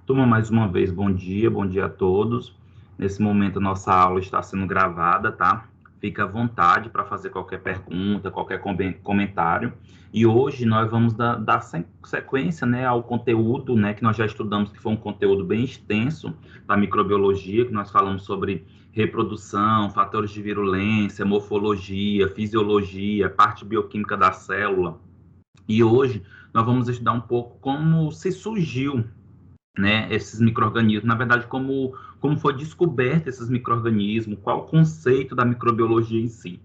Turma, mais uma vez, bom dia a todos. Nesse momento, nossa aula está sendo gravada, tá? Fica à vontade para fazer qualquer pergunta, qualquer comentário. E hoje nós vamos dar sequência, né, ao conteúdo, né, que nós já estudamos, que foi um conteúdo bem extenso da microbiologia, que nós falamos sobre reprodução, fatores de virulência, morfologia, fisiologia, parte bioquímica da célula. E hoje nós vamos estudar um pouco como se surgiu, né, esses micro-organismos, na verdade, como foi descoberto esses micro-organismos, qual o conceito da microbiologia em si.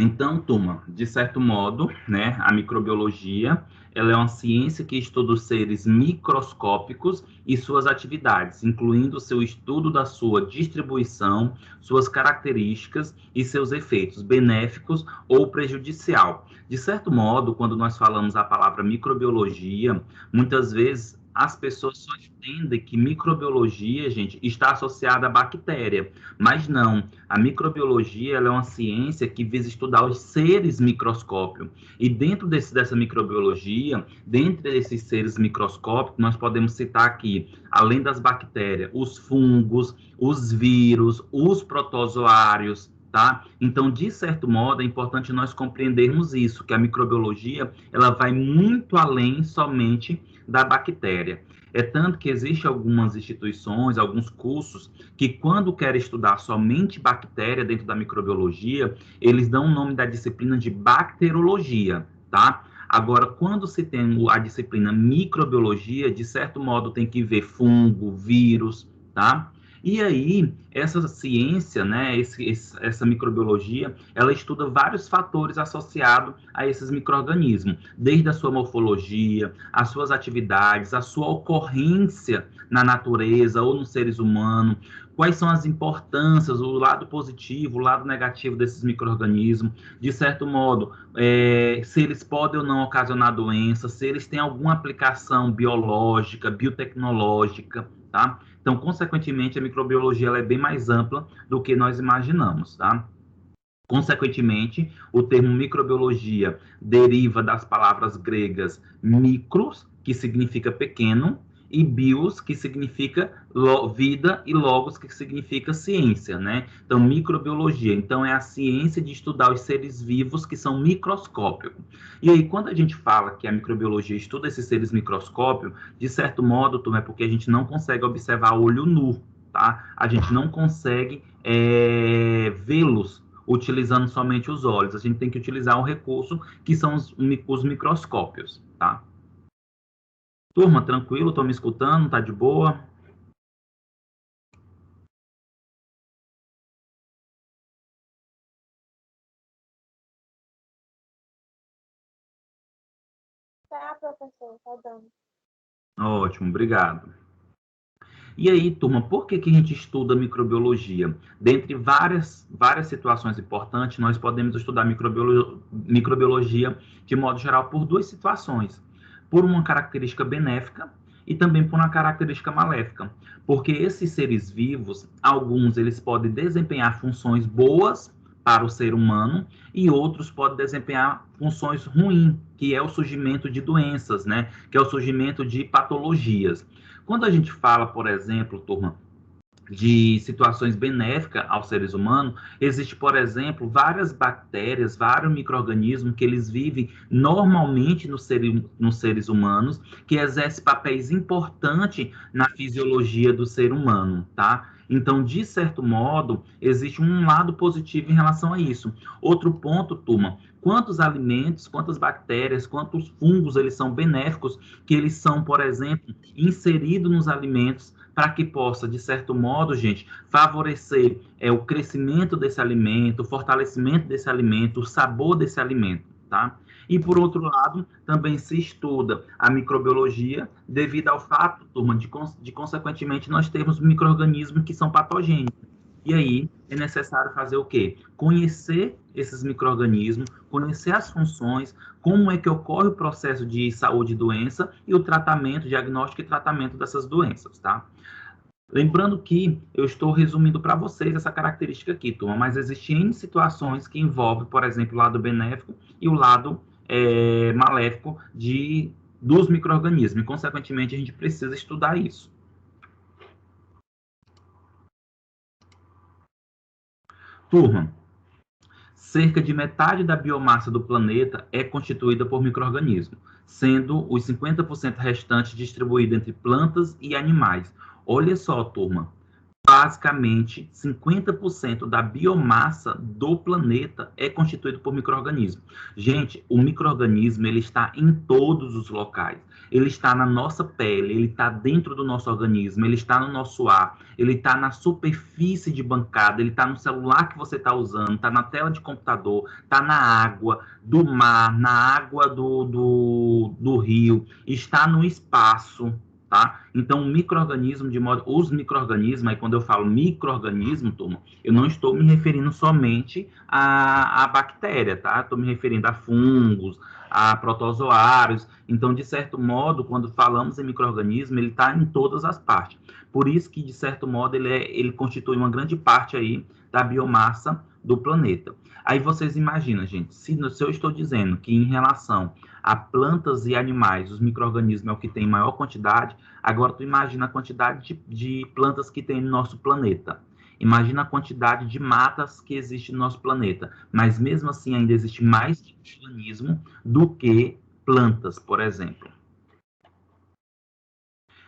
Então, turma, de certo modo, né, a microbiologia, ela é uma ciência que estuda os seres microscópicos e suas atividades, incluindo o seu estudo da sua distribuição, suas características e seus efeitos benéficos ou prejudicial. De certo modo, quando nós falamos a palavra microbiologia, muitas vezes as pessoas só entendem que microbiologia, gente, está associada à bactéria, mas não. A microbiologia, ela é uma ciência que visa estudar os seres microscópicos. E dentro dessa microbiologia, dentro desses seres microscópicos, nós podemos citar aqui, além das bactérias, os fungos, os vírus, os protozoários, tá? Então, de certo modo, é importante nós compreendermos isso, que a microbiologia, ela vai muito além somente da bactéria. É tanto que existem algumas instituições, alguns cursos, que quando querem estudar somente bactéria dentro da microbiologia, eles dão o nome da disciplina de bacterologia, tá? Agora, quando se tem a disciplina microbiologia, de certo modo tem que ver fungo, vírus, tá? E aí, essa ciência, né, essa microbiologia, ela estuda vários fatores associados a esses micro-organismos, desde a sua morfologia, as suas atividades, a sua ocorrência na natureza ou nos seres humanos, quais são as importâncias, o lado positivo, o lado negativo desses micro-organismos, de certo modo, se eles podem ou não ocasionar doenças, se eles têm alguma aplicação biológica, biotecnológica, tá? Então, consequentemente, a microbiologia ela é bem mais ampla do que nós imaginamos, tá? Consequentemente, o termo microbiologia deriva das palavras gregas micros, que significa pequeno, e bios, que significa vida, e logos, que significa ciência, né? Então, microbiologia, então, é a ciência de estudar os seres vivos que são microscópicos. E aí, quando a gente fala que a microbiologia estuda esses seres microscópicos, de certo modo, é porque a gente não consegue observar a olho nu, tá? A gente não consegue vê-los utilizando somente os olhos. A gente tem que utilizar um recurso que são os microscópios, tá? Turma, tranquilo? Estão me escutando? Tá de boa? Tá, professor, tá dando. Ótimo, obrigado. E aí, turma, por que a gente estuda microbiologia? Dentre várias situações importantes, nós podemos estudar microbiologia de modo geral por duas situações. Por uma característica benéfica e também por uma característica maléfica. Porque esses seres vivos, alguns eles podem desempenhar funções boas para o ser humano e outros podem desempenhar funções ruins, que é o surgimento de doenças, né? Que é o surgimento de patologias. Quando a gente fala, por exemplo, turma, de situações benéficas aos seres humanos, existe, por exemplo, várias bactérias, vários micro-organismos que eles vivem normalmente nos seres humanos, que exercem papéis importantes na fisiologia do ser humano, tá? Então, de certo modo, existe um lado positivo em relação a isso. Outro ponto, turma, quantos alimentos, quantas bactérias, quantos fungos eles são benéficos, que eles são, por exemplo, inseridos nos alimentos para que possa, de certo modo, gente, favorecer o crescimento desse alimento, o fortalecimento desse alimento, o sabor desse alimento, tá? E, por outro lado, também se estuda a microbiologia devido ao fato, turma, de consequentemente, nós termos micro-organismos que são patogênicos. E aí é necessário fazer o quê? Conhecer esses micro-organismos, conhecer as funções, como é que ocorre o processo de saúde e doença e o tratamento, diagnóstico e tratamento dessas doenças, tá? Lembrando que eu estou resumindo para vocês essa característica aqui, turma, mas existem N situações que envolvem, por exemplo, o lado benéfico e o lado maléfico dos micro-organismos. E, consequentemente, a gente precisa estudar isso. Turma, cerca de metade da biomassa do planeta é constituída por micro-organismos, sendo os 50% restantes distribuídos entre plantas e animais. Olha só, turma, basicamente 50% da biomassa do planeta é constituído por micro-organismos. Gente, o micro-organismo ele está em todos os locais. Ele está na nossa pele, ele está dentro do nosso organismo, ele está no nosso ar, ele está na superfície de bancada, ele está no celular que você está usando, está na tela de computador, está na água do mar, na água do rio, está no espaço. Tá? Então, os micro-organismos, aí quando eu falo micro-organismo, turma, eu não estou me referindo somente à bactéria, tá? Estou me referindo a fungos, a protozoários. Então, de certo modo, quando falamos em micro-organismo, ele está em todas as partes. Por isso que, de certo modo, ele constitui uma grande parte aí da biomassa do planeta. Aí vocês imaginam, gente, se eu estou dizendo que em relação a plantas e animais, os micro-organismos é o que tem maior quantidade, agora tu imagina a quantidade de plantas que tem no nosso planeta. Imagina a quantidade de matas que existe no nosso planeta. Mas mesmo assim ainda existe mais organismo do que plantas, por exemplo.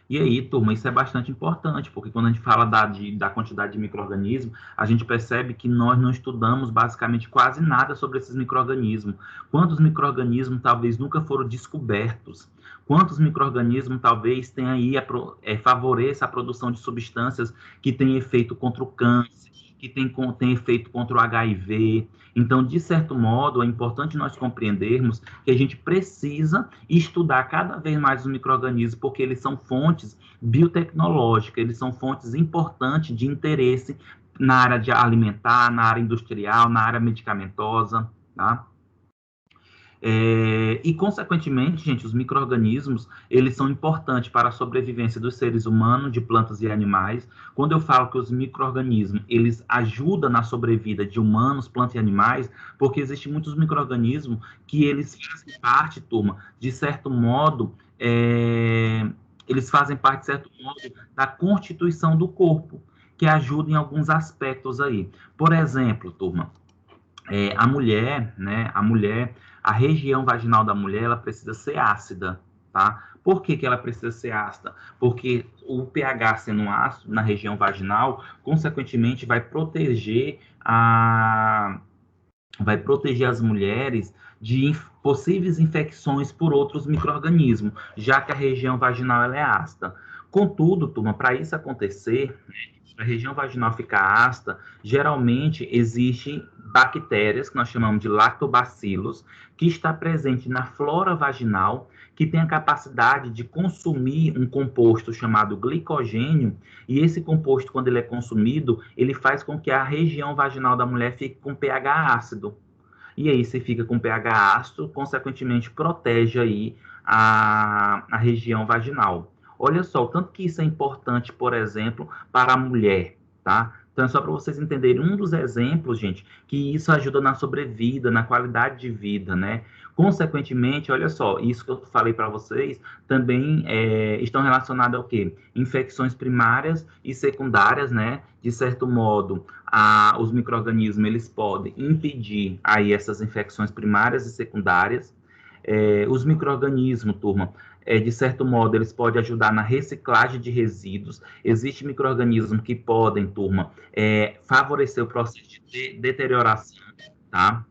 E aí, turma, isso é bastante importante, porque quando a gente fala da quantidade de micro-organismos, a gente percebe que nós não estudamos basicamente quase nada sobre esses micro-organismos. Quantos micro-organismos talvez nunca foram descobertos? Quantos micro-organismos talvez tenham aí favoreça a produção de substâncias que têm efeito contra o câncer, que tem efeito contra o HIV? Então, de certo modo, é importante nós compreendermos que a gente precisa estudar cada vez mais os micro-organismos, porque eles são fontes biotecnológicas, eles são fontes importantes de interesse na área de alimentar, na área industrial, na área medicamentosa, tá? E, consequentemente, gente, os micro-organismos, eles são importantes para a sobrevivência dos seres humanos, de plantas e animais. Quando eu falo que os micro-organismos, eles ajudam na sobrevida de humanos, plantas e animais, porque existem muitos micro-organismos que eles fazem parte, turma, de certo modo, eles fazem parte, de certo modo, da constituição do corpo, que ajuda em alguns aspectos aí. Por exemplo, turma, a mulher, né, a região vaginal da mulher, ela precisa ser ácida, tá? Por que ela precisa ser ácida? Porque o pH sendo ácido na região vaginal, consequentemente, vai proteger as mulheres de possíveis infecções por outros micro-organismos, já que a região vaginal ela é ácida. Contudo, turma, para isso acontecer, a região vaginal ficar ácida, geralmente existem bactérias, que nós chamamos de lactobacilos, que está presente na flora vaginal, que tem a capacidade de consumir um composto chamado glicogênio, e esse composto, quando ele é consumido, ele faz com que a região vaginal da mulher fique com pH ácido. E aí, se fica com pH ácido, consequentemente, protege aí a região vaginal. Olha só, o tanto que isso é importante, por exemplo, para a mulher, tá? Então, é só para vocês entenderem um dos exemplos, gente, que isso ajuda na sobrevida, na qualidade de vida, né? Consequentemente, olha só, isso que eu falei para vocês também estão relacionados ao quê? Infecções primárias e secundárias, né? De certo modo, os micro-organismos, eles podem impedir aí essas infecções primárias e secundárias. Os micro-organismos, turma, de certo modo, eles podem ajudar na reciclagem de resíduos. Existem micro-organismos que podem, turma, favorecer o processo de deterioração, tá?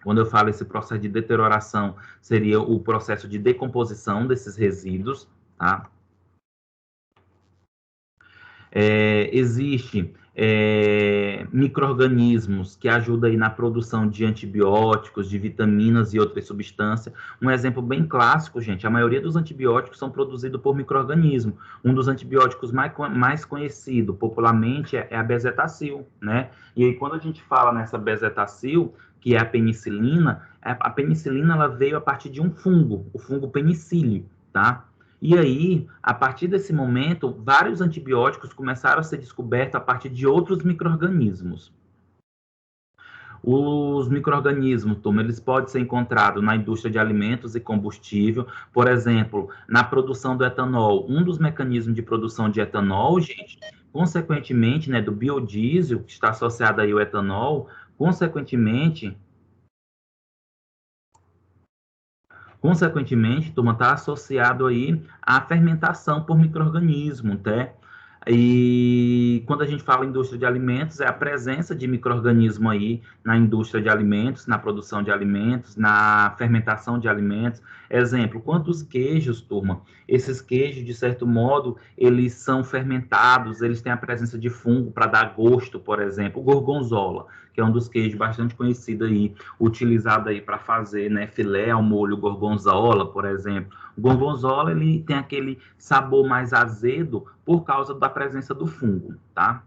Quando eu falo esse processo de deterioração, seria o processo de decomposição desses resíduos, tá? Existe micro-organismos que ajudam aí na produção de antibióticos, de vitaminas e outras substâncias. Um exemplo bem clássico, gente, a maioria dos antibióticos são produzidos por micro-organismos. Um dos antibióticos mais conhecido popularmente é a bezetacil, né? E aí, quando a gente fala nessa bezetacil, que é a penicilina ela veio a partir de um fungo, o fungo penicílio, tá? E aí, a partir desse momento, vários antibióticos começaram a ser descobertos a partir de outros micro-organismos. Os micro-organismos, turma, eles podem ser encontrados na indústria de alimentos e combustível, por exemplo, na produção do etanol. Um dos mecanismos de produção de etanol, gente, consequentemente, né, do biodiesel, que está associado aí ao etanol, consequentemente, turma, está associado aí à fermentação por micro-organismo, tá? E quando a gente fala em indústria de alimentos, é a presença de micro-organismo aí na indústria de alimentos, na produção de alimentos, na fermentação de alimentos. Exemplo, quantos queijos, turma? Esses queijos, de certo modo, eles são fermentados, eles têm a presença de fungo para dar gosto, por exemplo. O gorgonzola, que é um dos queijos bastante conhecido aí, utilizado aí para fazer, né, filé ao molho gorgonzola, por exemplo. O gorgonzola, ele tem aquele sabor mais azedo por causa da presença do fungo, tá?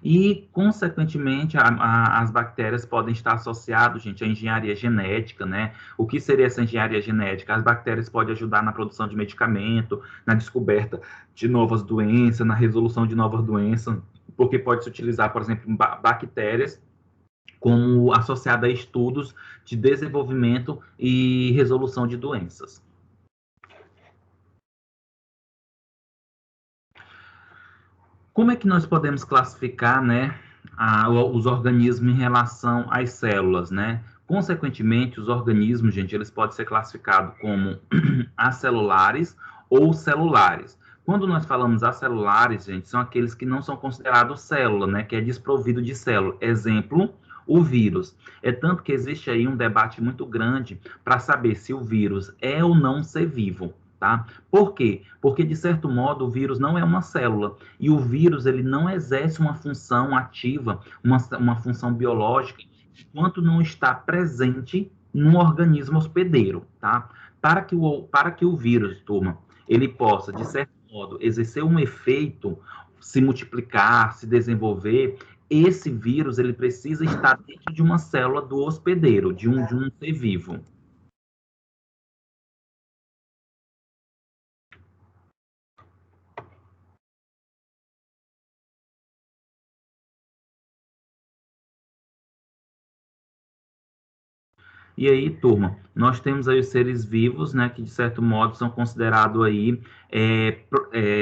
E, consequentemente, as bactérias podem estar associadas, gente, à engenharia genética, né? O que seria essa engenharia genética? As bactérias podem ajudar na produção de medicamento, na descoberta de novas doenças, na resolução de novas doenças, porque pode-se utilizar, por exemplo, bactérias como associada a estudos de desenvolvimento e resolução de doenças. Como é que nós podemos classificar, né, os organismos em relação às células, né? Consequentemente, os organismos, gente, eles podem ser classificados como acelulares ou celulares. Quando nós falamos acelulares, gente, são aqueles que não são considerados célula, né, que é desprovido de célula. Exemplo, o vírus. É tanto que existe aí um debate muito grande para saber se o vírus é ou não ser vivo. Tá? Por quê? Porque, de certo modo, o vírus não é uma célula. E o vírus, ele não exerce uma função ativa, uma função biológica, enquanto não está presente no organismo hospedeiro, tá? Para que o vírus, turma, ele possa, de certo modo, exercer um efeito, se multiplicar, se desenvolver, esse vírus, ele precisa estar dentro de uma célula do hospedeiro, de um ser vivo. E aí, turma, nós temos aí os seres vivos, né, que de certo modo são considerados aí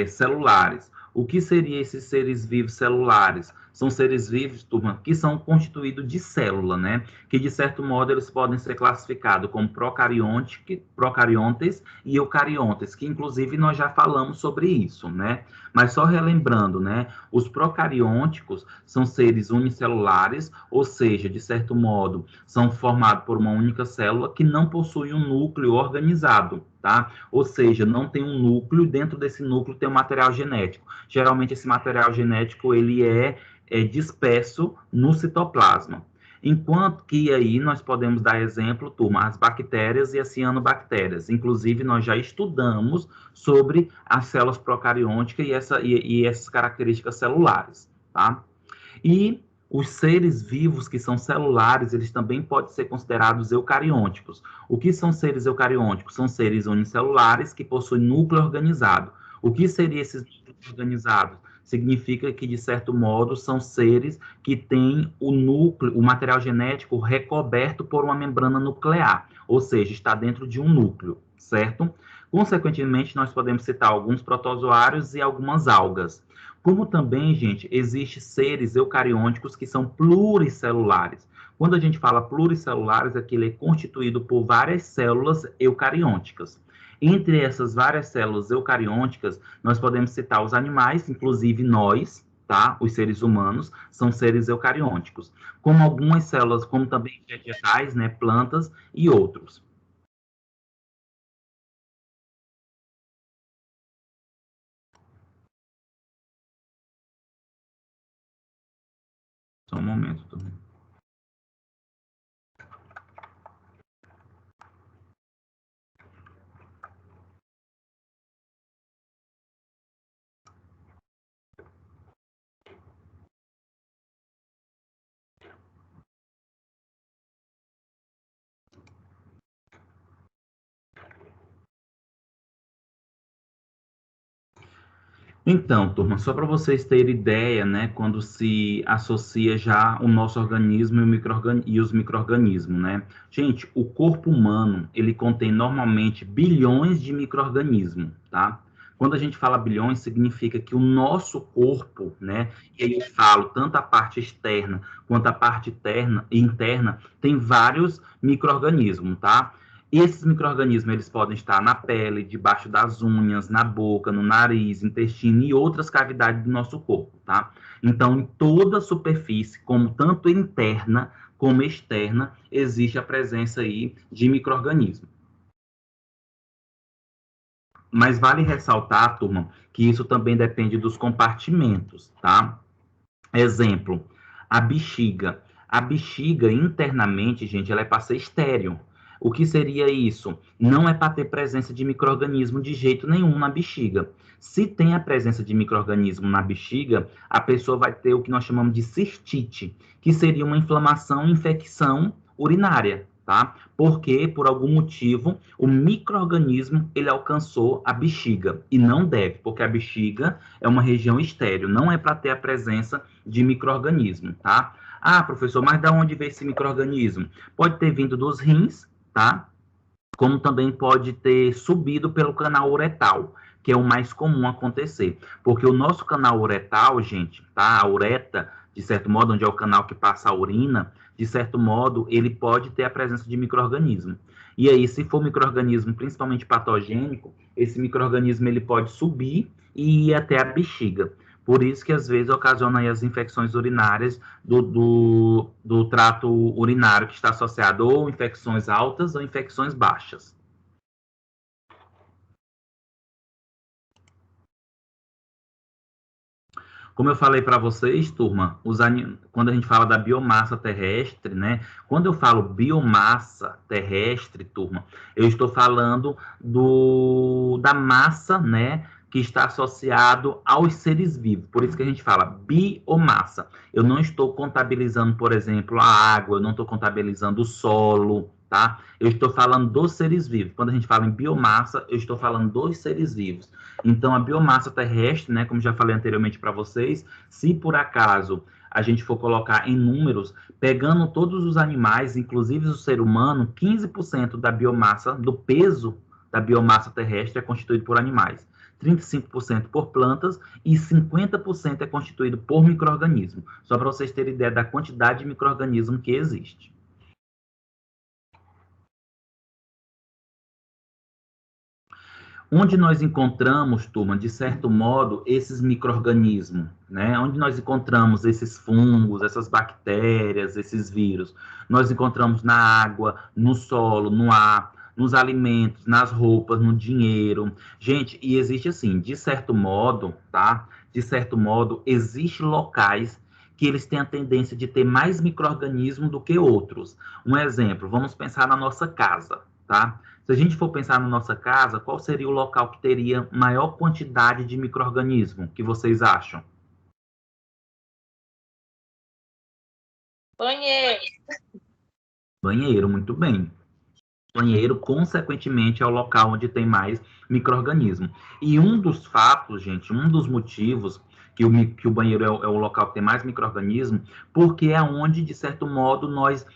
celulares. O que seriam esses seres vivos celulares? São seres vivos, turma, que são constituídos de célula, né? Que de certo modo eles podem ser classificados como procariontes e eucariontes, que inclusive nós já falamos sobre isso, né? Mas só relembrando, né? Os procariônicos são seres unicelulares, ou seja, de certo modo, são formados por uma única célula que não possui um núcleo organizado, tá? Ou seja, não tem um núcleo, dentro desse núcleo tem um material genético. Geralmente esse material genético ele é disperso no citoplasma. Enquanto que aí nós podemos dar exemplo, turma, as bactérias e as cianobactérias. Inclusive, nós já estudamos sobre as células procariônicas e essas características celulares, tá? E os seres vivos que são celulares, eles também podem ser considerados eucariôticos. O que são seres eucariôticos? São seres unicelulares que possuem núcleo organizado. O que seria esses núcleos organizados? Significa que, de certo modo, são seres que têm o núcleo, o material genético recoberto por uma membrana nuclear, ou seja, está dentro de um núcleo, certo? Consequentemente, nós podemos citar alguns protozoários e algumas algas. Como também, gente, existem seres eucariôticos que são pluricelulares. Quando a gente fala pluricelulares, é que ele é constituído por várias células eucariôticas. Entre essas várias células eucariôticas, nós podemos citar os animais, inclusive nós, tá? Os seres humanos são seres eucariôticos, como algumas células, como também vegetais, né, plantas e outros. Só um momento, turma. Então, turma, só para vocês terem ideia, né, quando se associa já o nosso organismo e os micro-organismos, né? Gente, o corpo humano, ele contém normalmente bilhões de micro-organismos, tá? Quando a gente fala bilhões, significa que o nosso corpo, né, e aí eu falo tanto a parte externa quanto a parte interna, tem vários micro-organismos, tá? Esses micro-organismos, eles podem estar na pele, debaixo das unhas, na boca, no nariz, intestino e outras cavidades do nosso corpo, tá? Então, em toda a superfície, como tanto interna como externa, existe a presença aí de micro-organismos. Mas vale ressaltar, turma, que isso também depende dos compartimentos, tá? Exemplo, a bexiga. A bexiga, internamente, gente, ela é para ser estéril. O que seria isso? Não é para ter presença de micro-organismo de jeito nenhum na bexiga. Se tem a presença de micro-organismo na bexiga, a pessoa vai ter o que nós chamamos de cistite, que seria uma inflamação, infecção urinária, tá? Porque, por algum motivo, o micro-organismo, ele alcançou a bexiga, e não deve, porque a bexiga é uma região estéril, não é para ter a presença de micro-organismo, tá? Ah, professor, mas de onde veio esse micro-organismo? Pode ter vindo dos rins, tá? Como também pode ter subido pelo canal uretal, que é o mais comum acontecer. Porque o nosso canal uretal, gente, tá? A ureta, de certo modo, onde é o canal que passa a urina, de certo modo, ele pode ter a presença de micro-organismo. E aí, se for micro-organismo principalmente patogênico, esse micro-organismo ele pode subir e ir até a bexiga. Por isso que às vezes ocasiona aí as infecções urinárias do trato urinário, que está associado ou infecções altas ou infecções baixas. Como eu falei para vocês, turma, quando a gente fala da biomassa terrestre, né? Quando eu falo biomassa terrestre, turma, eu estou falando da massa, né? Que está associado aos seres vivos. Por isso que a gente fala biomassa. Eu não estou contabilizando, por exemplo, a água, eu não estou contabilizando o solo, tá? Eu estou falando dos seres vivos. Quando a gente fala em biomassa, eu estou falando dos seres vivos. Então, a biomassa terrestre, né, como já falei anteriormente para vocês, se por acaso a gente for colocar em números, pegando todos os animais, inclusive o ser humano, 15% da biomassa, do peso da biomassa terrestre é constituído por animais. 35% por plantas e 50% é constituído por micro-organismo. Só para vocês terem ideia da quantidade de micro-organismo que existe. Onde nós encontramos, turma, de certo modo, esses micro-organismos, né? Onde nós encontramos esses fungos, essas bactérias, esses vírus? Nós encontramos na água, no solo, no ar, nos alimentos, nas roupas, no dinheiro. Gente, e existe assim, de certo modo, tá? De certo modo, existem locais que eles têm a tendência de ter mais micro-organismos do que outros. Um exemplo, vamos pensar na nossa casa, tá? Se a gente for pensar na nossa casa, qual seria o local que teria maior quantidade de micro-organismo? Que vocês acham? Banheiro. Banheiro, muito bem. Banheiro, consequentemente, é o local onde tem mais micro-organismo. E um dos fatos, gente, um dos motivos que o banheiro é o local que tem mais micro-organismo, porque é onde, de certo modo, nós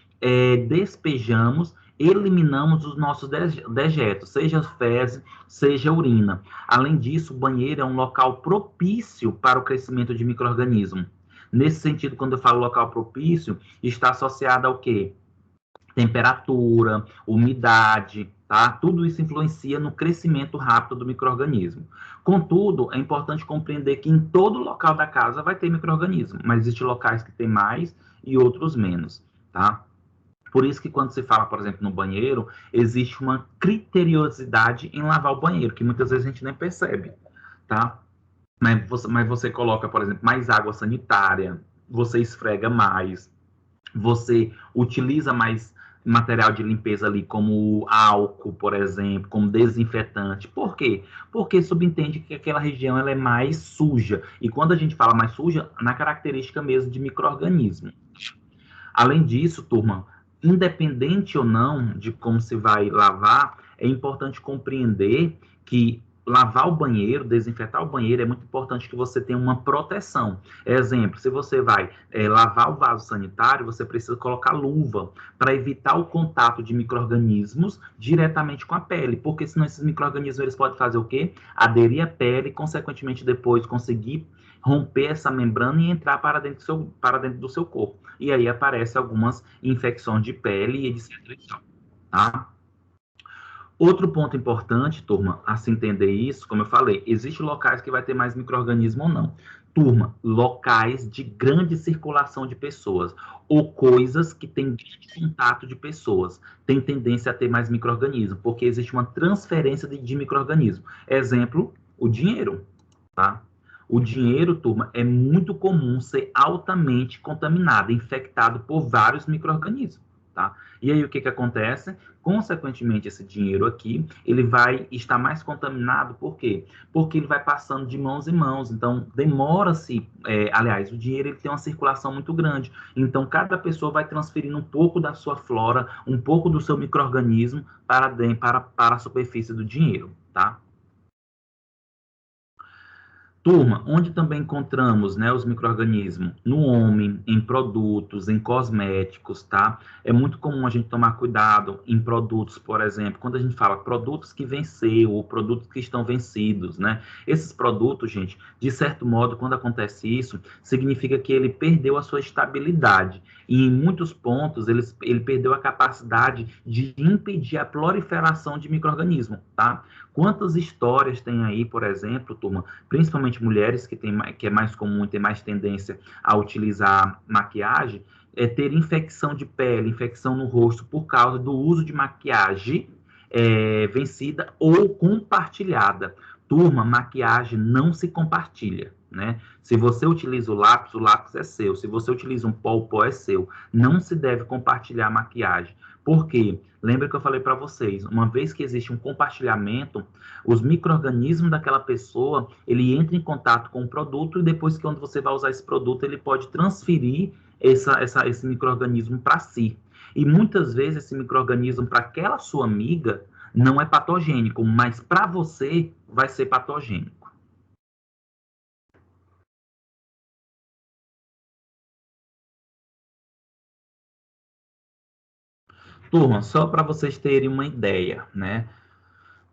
despejamos, eliminamos os nossos dejetos, seja fezes, seja urina. Além disso, o banheiro é um local propício para o crescimento de micro-organismo. Nesse sentido, quando eu falo local propício, está associado ao quê? Temperatura, umidade, tá? Tudo isso influencia no crescimento rápido do micro-organismo. Contudo, é importante compreender que em todo local da casa vai ter micro-organismo, mas existem locais que tem mais e outros menos, tá? Por isso que quando se fala, por exemplo, no banheiro, existe uma criteriosidade em lavar o banheiro, que muitas vezes a gente nem percebe, tá? Mas você coloca, por exemplo, mais água sanitária, você esfrega mais, você utiliza mais material de limpeza ali, como álcool, por exemplo, como desinfetante. Por quê? Porque subentende que aquela região ela é mais suja. E quando a gente fala mais suja, na característica mesmo de micro-organismo. Além disso, turma, independente ou não de como se vai lavar, é importante compreender que lavar o banheiro, desinfetar o banheiro, é muito importante que você tenha uma proteção. Exemplo, se você vai lavar o vaso sanitário, você precisa colocar luva para evitar o contato de micro-organismos diretamente com a pele, porque senão esses micro-organismos eles podem fazer o quê? Aderir à pele e, consequentemente, depois conseguir romper essa membrana e entrar para dentro do seu corpo. E aí aparecem algumas infecções de pele e etc. Tá? Outro ponto importante, turma, a se entender isso, como eu falei, existem locais que vai ter mais micro-organismo ou não. Turma, locais de grande circulação de pessoas ou coisas que têm grande contato de pessoas tem tendência a ter mais micro-organismo, porque existe uma transferência de micro-organismo. Exemplo, o dinheiro, tá? O dinheiro, turma, é muito comum ser altamente contaminado, infectado por vários micro-organismos, tá? E aí o que acontece? Consequentemente, esse dinheiro aqui, ele vai estar mais contaminado, por quê? Porque ele vai passando de mãos em mãos, então demora-se, aliás, o dinheiro ele tem uma circulação muito grande, então cada pessoa vai transferindo um pouco da sua flora, um pouco do seu micro-organismo para a superfície do dinheiro, tá? Turma, onde também encontramos, né, os micro-organismos? No homem, em produtos, em cosméticos, tá? É muito comum a gente tomar cuidado em produtos, por exemplo, quando a gente fala produtos que venceu ou produtos que estão vencidos, né? Esses produtos, gente, de certo modo, quando acontece isso, significa que ele perdeu a sua estabilidade. E em muitos pontos, ele perdeu a capacidade de impedir a proliferação de micro-organismos, tá? Quantas histórias tem aí, por exemplo, turma, principalmente mulheres que é mais comum e tem mais tendência a utilizar maquiagem, ter infecção de pele, infecção no rosto por causa do uso de maquiagem vencida ou compartilhada. Turma, maquiagem não se compartilha, né? Se você utiliza o lápis é seu. Se você utiliza um pó, o pó é seu. Não se deve compartilhar a maquiagem. Por quê? Lembra que eu falei para vocês, uma vez que existe um compartilhamento, os micro-organismos daquela pessoa, ele entra em contato com o produto e depois que quando você vai usar esse produto, ele pode transferir esse micro-organismo para si. E muitas vezes esse micro-organismo para aquela sua amiga não é patogênico, mas para você vai ser patogênico. Turma, só para vocês terem uma ideia, né?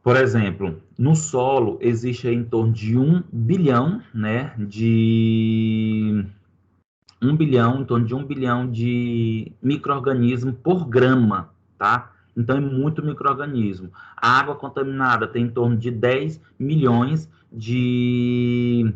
Por exemplo, no solo existe em torno de 1 bilhão, né, em torno de 1 bilhão de micro-organismos por grama, tá? Então é muito micro-organismo. A água contaminada tem em torno de 10 milhões de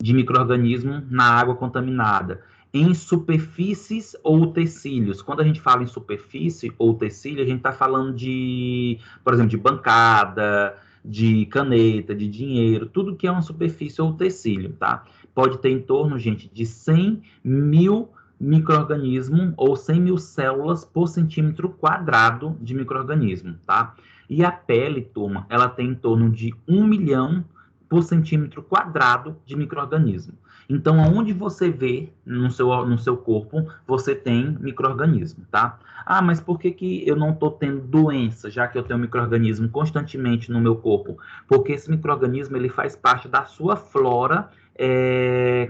micro-organismos na água contaminada. Em superfícies ou utensílios. Quando a gente fala em superfície ou utensílio, a gente está falando de, por exemplo, de bancada, de caneta, de dinheiro, tudo que é uma superfície ou utensílio, tá? Pode ter em torno, gente, de 100 mil micro-organismos ou 100 mil células por centímetro quadrado de micro-organismo, tá? E a pele, turma, ela tem em torno de 1 milhão por centímetro quadrado de micro-organismo. Então, aonde você vê no seu corpo, você tem micro-organismo, tá? Ah, mas por que eu não estou tendo doença, já que eu tenho micro-organismo constantemente no meu corpo? Porque esse micro-organismo, ele faz parte da sua flora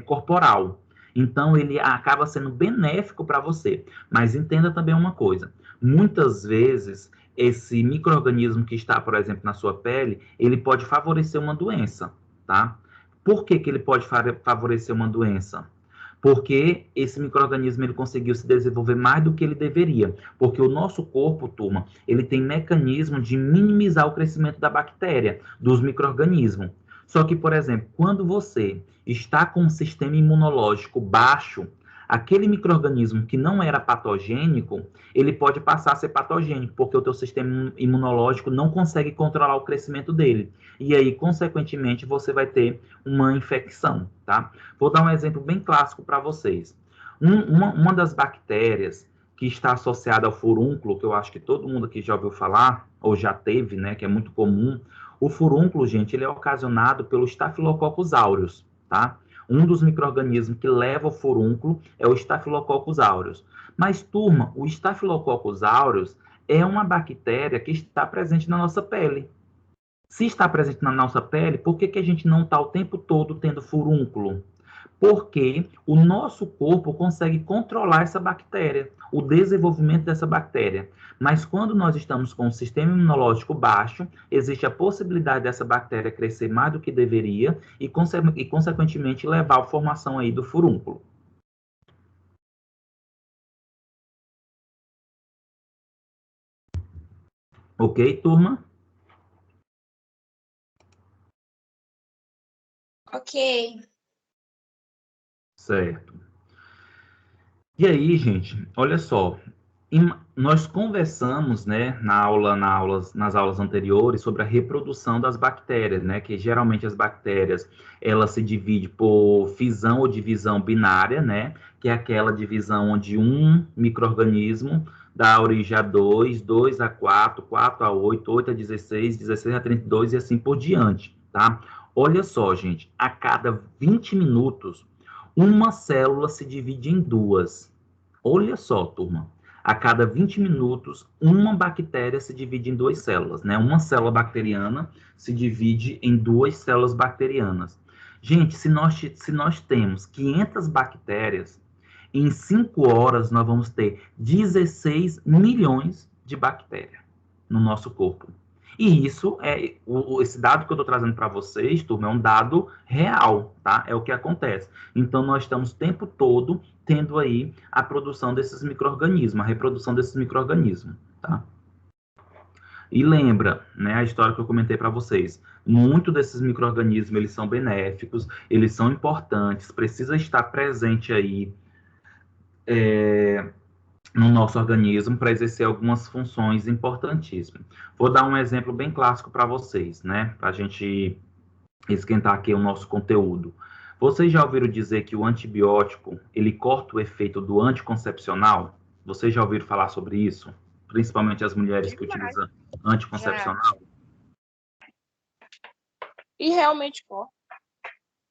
corporal. Então, ele acaba sendo benéfico para você. Mas entenda também uma coisa. Muitas vezes, esse micro-organismo que está, por exemplo, na sua pele, ele pode favorecer uma doença, tá? Por que ele pode favorecer uma doença? Porque esse micro-organismo ele conseguiu se desenvolver mais do que ele deveria. Porque o nosso corpo, turma, ele tem mecanismo de minimizar o crescimento da bactéria, dos micro-organismos. Só que, por exemplo, quando você está com um sistema imunológico baixo, Aquele micro-organismo que não era patogênico, ele pode passar a ser patogênico, porque o teu sistema imunológico não consegue controlar o crescimento dele. E aí, consequentemente, você vai ter uma infecção, tá? Vou dar um exemplo bem clássico para vocês. Uma das bactérias que está associada ao furúnculo, que eu acho que todo mundo aqui já ouviu falar, ou já teve, né, que é muito comum. O furúnculo, gente, ele é ocasionado pelo Staphylococcus aureus, tá? Um dos micro-organismos que leva o furúnculo é o Staphylococcus aureus. Mas, turma, o Staphylococcus aureus é uma bactéria que está presente na nossa pele. Se está presente na nossa pele, por que a gente não está o tempo todo tendo furúnculo? Porque o nosso corpo consegue controlar essa bactéria, o desenvolvimento dessa bactéria. Mas quando nós estamos com o sistema imunológico baixo, existe a possibilidade dessa bactéria crescer mais do que deveria e consequentemente, levar à formação aí do furúnculo. Ok, turma? Ok. Certo. E aí, gente, olha só, nós conversamos, né, nas aulas anteriores sobre a reprodução das bactérias, né, que geralmente as bactérias, elas se dividem por fisão ou divisão binária, né, que é aquela divisão onde um micro-organismo dá origem a dois, 2 a 4, 4 a 8, 8 a 16, 16 a 32 e assim por diante, tá? Olha só, gente, a cada 20 minutos, uma célula se divide em duas. Olha só, turma. A cada 20 minutos, uma bactéria se divide em duas células, né? Uma célula bacteriana se divide em duas células bacterianas. Gente, se nós temos 500 bactérias, em 5 horas nós vamos ter 16 milhões de bactérias no nosso corpo. E isso esse dado que eu estou trazendo para vocês, turma, é um dado real, tá? É o que acontece. Então, nós estamos o tempo todo tendo aí a produção desses micro-organismos, a reprodução desses micro-organismos, tá? E lembra, né, a história que eu comentei para vocês. Muito desses micro-organismos, eles são benéficos, eles são importantes, precisa estar presente aí no nosso organismo para exercer algumas funções importantíssimas. Vou dar um exemplo bem clássico para vocês, né, para a gente esquentar aqui o nosso conteúdo. Vocês já ouviram dizer que o antibiótico, ele corta o efeito do anticoncepcional? Vocês já ouviram falar sobre isso? Principalmente as mulheres que utilizam anticoncepcional? E realmente corta.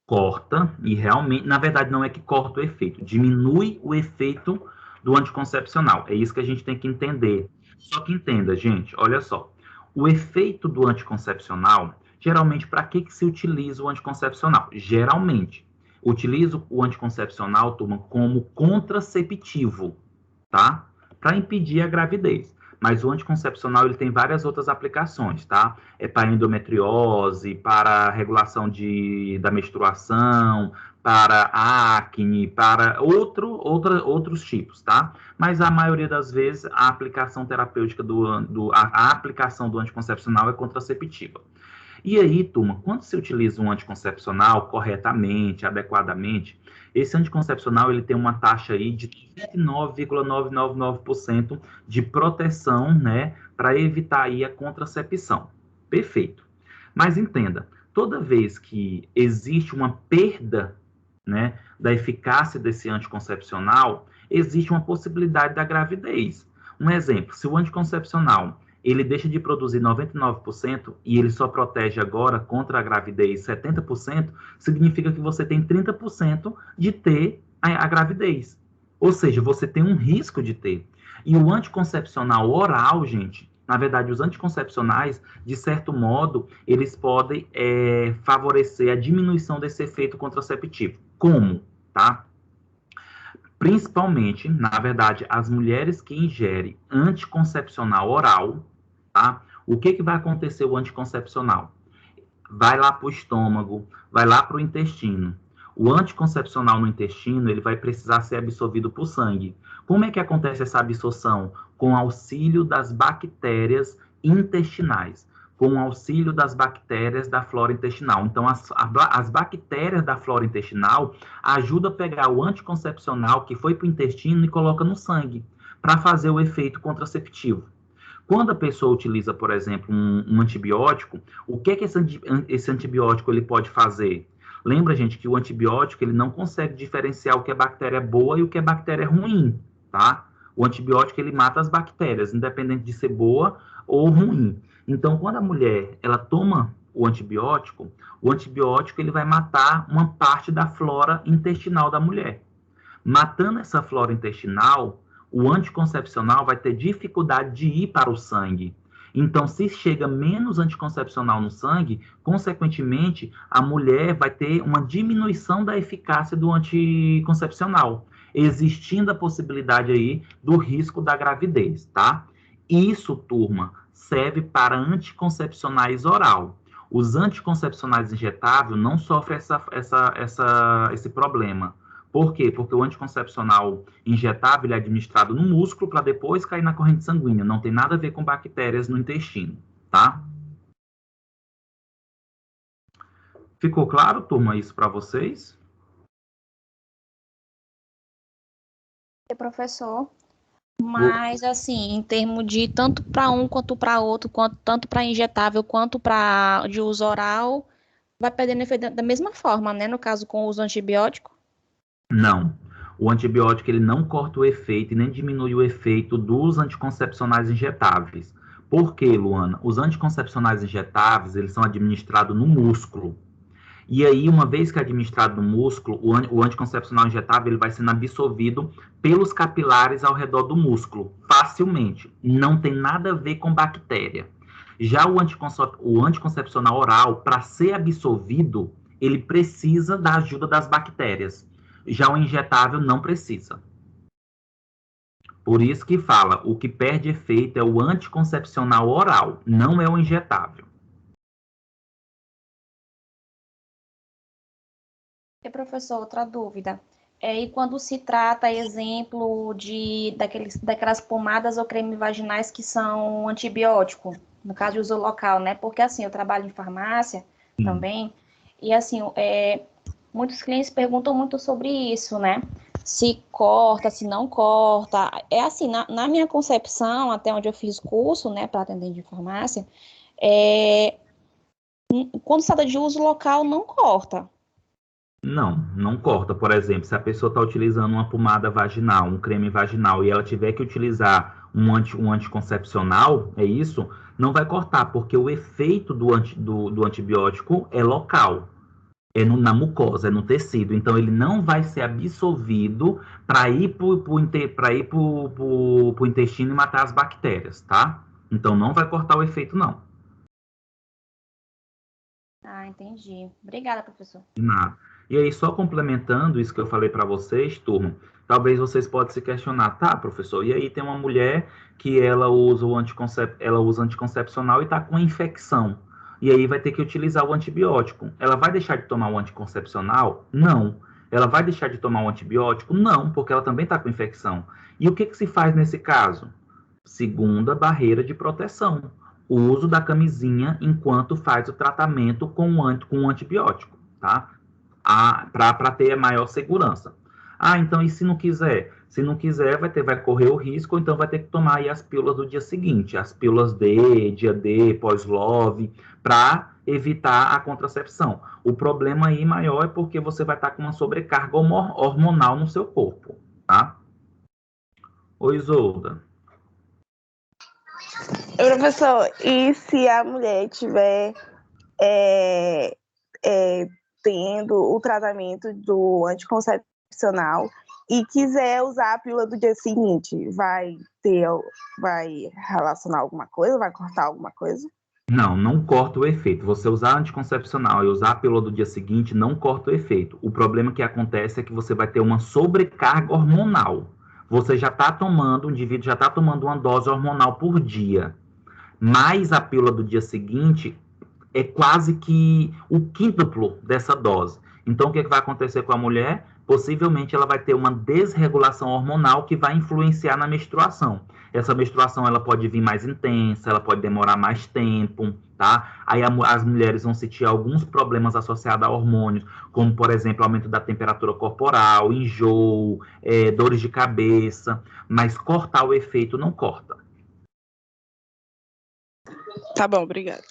Corta, e realmente, na verdade, não é que corta o efeito, diminui o efeito do anticoncepcional. É isso que a gente tem que entender. Só que entenda, gente, olha só. O efeito do anticoncepcional, geralmente, para que se utiliza o anticoncepcional? Geralmente, utilizo o anticoncepcional, turma, como contraceptivo, tá? Para impedir a gravidez. Mas o anticoncepcional, ele tem várias outras aplicações, tá? É para endometriose, para regulação da menstruação, para acne, para outros tipos, tá? Mas a maioria das vezes, a aplicação terapêutica a aplicação do anticoncepcional é contraceptiva. E aí, turma, quando se utiliza um anticoncepcional corretamente, adequadamente, esse anticoncepcional ele tem uma taxa aí de 99,999% de proteção, né, para evitar aí a contracepção. Perfeito. Mas entenda, toda vez que existe uma perda, né, da eficácia desse anticoncepcional, existe uma possibilidade da gravidez. Um exemplo, se o anticoncepcional ele deixa de produzir 99% e ele só protege agora contra a gravidez 70%, significa que você tem 30% de ter a gravidez. Ou seja, você tem um risco de ter. E o anticoncepcional oral, gente, na verdade, os anticoncepcionais, de certo modo, eles podem favorecer a diminuição desse efeito contraceptivo. Como? Tá? Principalmente, na verdade, as mulheres que ingerem anticoncepcional oral, tá? O que vai acontecer o anticoncepcional? Vai lá para o estômago, vai lá para o intestino. O anticoncepcional no intestino, ele vai precisar ser absorvido por sangue. Como é que acontece essa absorção? Com auxílio das bactérias intestinais. com o auxílio das bactérias da flora intestinal. Então, as bactérias da flora intestinal ajudam a pegar o anticoncepcional que foi para o intestino e coloca no sangue, para fazer o efeito contraceptivo. Quando a pessoa utiliza, por exemplo, um antibiótico, o que esse antibiótico ele pode fazer? Lembra, gente, que o antibiótico ele não consegue diferenciar o que é bactéria boa e o que é bactéria ruim, tá? O antibiótico ele mata as bactérias, independente de ser boa ou ruim. Então, quando a mulher ela toma o antibiótico ele vai matar uma parte da flora intestinal da mulher. Matando essa flora intestinal, o anticoncepcional vai ter dificuldade de ir para o sangue. Então, se chega menos anticoncepcional no sangue, consequentemente, a mulher vai ter uma diminuição da eficácia do anticoncepcional, existindo a possibilidade aí do risco da gravidez, tá? Isso, turma, serve para anticoncepcionais oral. Os anticoncepcionais injetáveis não sofrem esse problema. Por quê? Porque o anticoncepcional injetável ele é administrado no músculo para depois cair na corrente sanguínea. Não tem nada a ver com bactérias no intestino, tá? Ficou claro, turma, isso para vocês? Professor. Mas, assim, em termos de tanto para um quanto para outro, tanto para injetável quanto para de uso oral, vai perdendo efeito da mesma forma, né? No caso, com o uso antibiótico? Não. O antibiótico ele não corta o efeito e nem diminui o efeito dos anticoncepcionais injetáveis. Por quê, Luana? Os anticoncepcionais injetáveis, eles são administrados no músculo. E aí, uma vez que é administrado no músculo, o anticoncepcional injetável ele vai sendo absorvido pelos capilares ao redor do músculo, facilmente. Não tem nada a ver com bactéria. Já o anticoncepcional oral, para ser absorvido, ele precisa da ajuda das bactérias. Já o injetável não precisa. Por isso que fala, o que perde efeito é o anticoncepcional oral, não é o injetável. E, professor, outra dúvida. E quando se trata, exemplo, daquelas pomadas ou creme vaginais que são antibiótico, no caso de uso local, né? Porque, assim, eu trabalho em farmácia também, e, assim, muitos clientes perguntam muito sobre isso, né? Se corta, se não corta. É assim, na minha concepção, até onde eu fiz curso, né, para atender de farmácia, quando se trata de uso local, não corta. Não corta. Por exemplo, se a pessoa está utilizando uma pomada vaginal, um creme vaginal, e ela tiver que utilizar um anticoncepcional, é isso, não vai cortar, porque o efeito do antibiótico é local, na mucosa, é no tecido. Então, ele não vai ser absorvido para ir para o intestino e matar as bactérias, tá? Então, não vai cortar o efeito, não. Ah, entendi. Obrigada, professor. De nada. E aí, só complementando isso que eu falei para vocês, turma, talvez vocês possam se questionar, tá, professor? E aí tem uma mulher que ela usa anticoncepcional e está com infecção. E aí vai ter que utilizar o antibiótico. Ela vai deixar de tomar o anticoncepcional? Não. Ela vai deixar de tomar o antibiótico? Não, porque ela também está com infecção. E o que se faz nesse caso? Segunda barreira de proteção. O uso da camisinha enquanto faz o tratamento com o antibiótico, tá? Para ter maior segurança. Então, e se não quiser? Se não quiser, vai correr o risco, ou então vai ter que tomar aí as pílulas do dia seguinte, as pílulas dia D, pós-love, para evitar a contracepção. O problema aí maior é porque você vai estar com uma sobrecarga hormonal no seu corpo, tá? Oi, Isolda. Professor, e se a mulher tiver tendo o tratamento do anticoncepcional e quiser usar a pílula do dia seguinte, vai relacionar alguma coisa? Vai cortar alguma coisa? Não corta o efeito. Você usar anticoncepcional e usar a pílula do dia seguinte não corta o efeito. O problema que acontece é que você vai ter uma sobrecarga hormonal. Você já está tomando, o indivíduo já está tomando uma dose hormonal por dia. Mas a pílula do dia seguinte é quase que o quíntuplo dessa dose. Então, o que vai acontecer com a mulher? possivelmente ela vai ter uma desregulação hormonal que vai influenciar na menstruação. Essa menstruação ela pode vir mais intensa, ela pode demorar mais tempo, tá? Aí as mulheres vão sentir alguns problemas associados a hormônios, como, por exemplo, aumento da temperatura corporal, enjoo, dores de cabeça, mas cortar o efeito não corta. Tá bom, obrigada.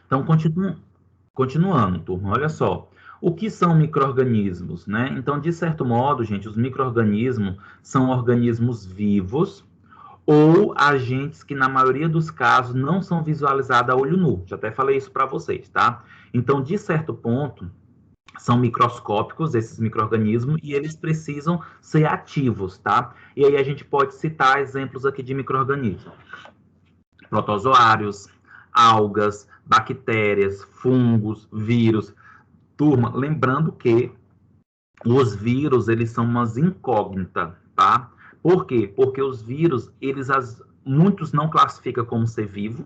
Então, continuando, turma, olha só. O que são micro-organismos, né? Então, de certo modo, gente, os micro-organismos são organismos vivos ou agentes que, na maioria dos casos, não são visualizados a olho nu. Já até falei isso para vocês, tá? Então, de certo ponto, são microscópicos, esses micro-organismos, e eles precisam ser ativos, tá? E aí a gente pode citar exemplos aqui de micro-organismos. Protozoários, algas, bactérias, fungos, vírus. Turma, lembrando que os vírus, eles são umas incógnitas, tá? Por quê? Porque os vírus, muitos não classificam como ser vivo,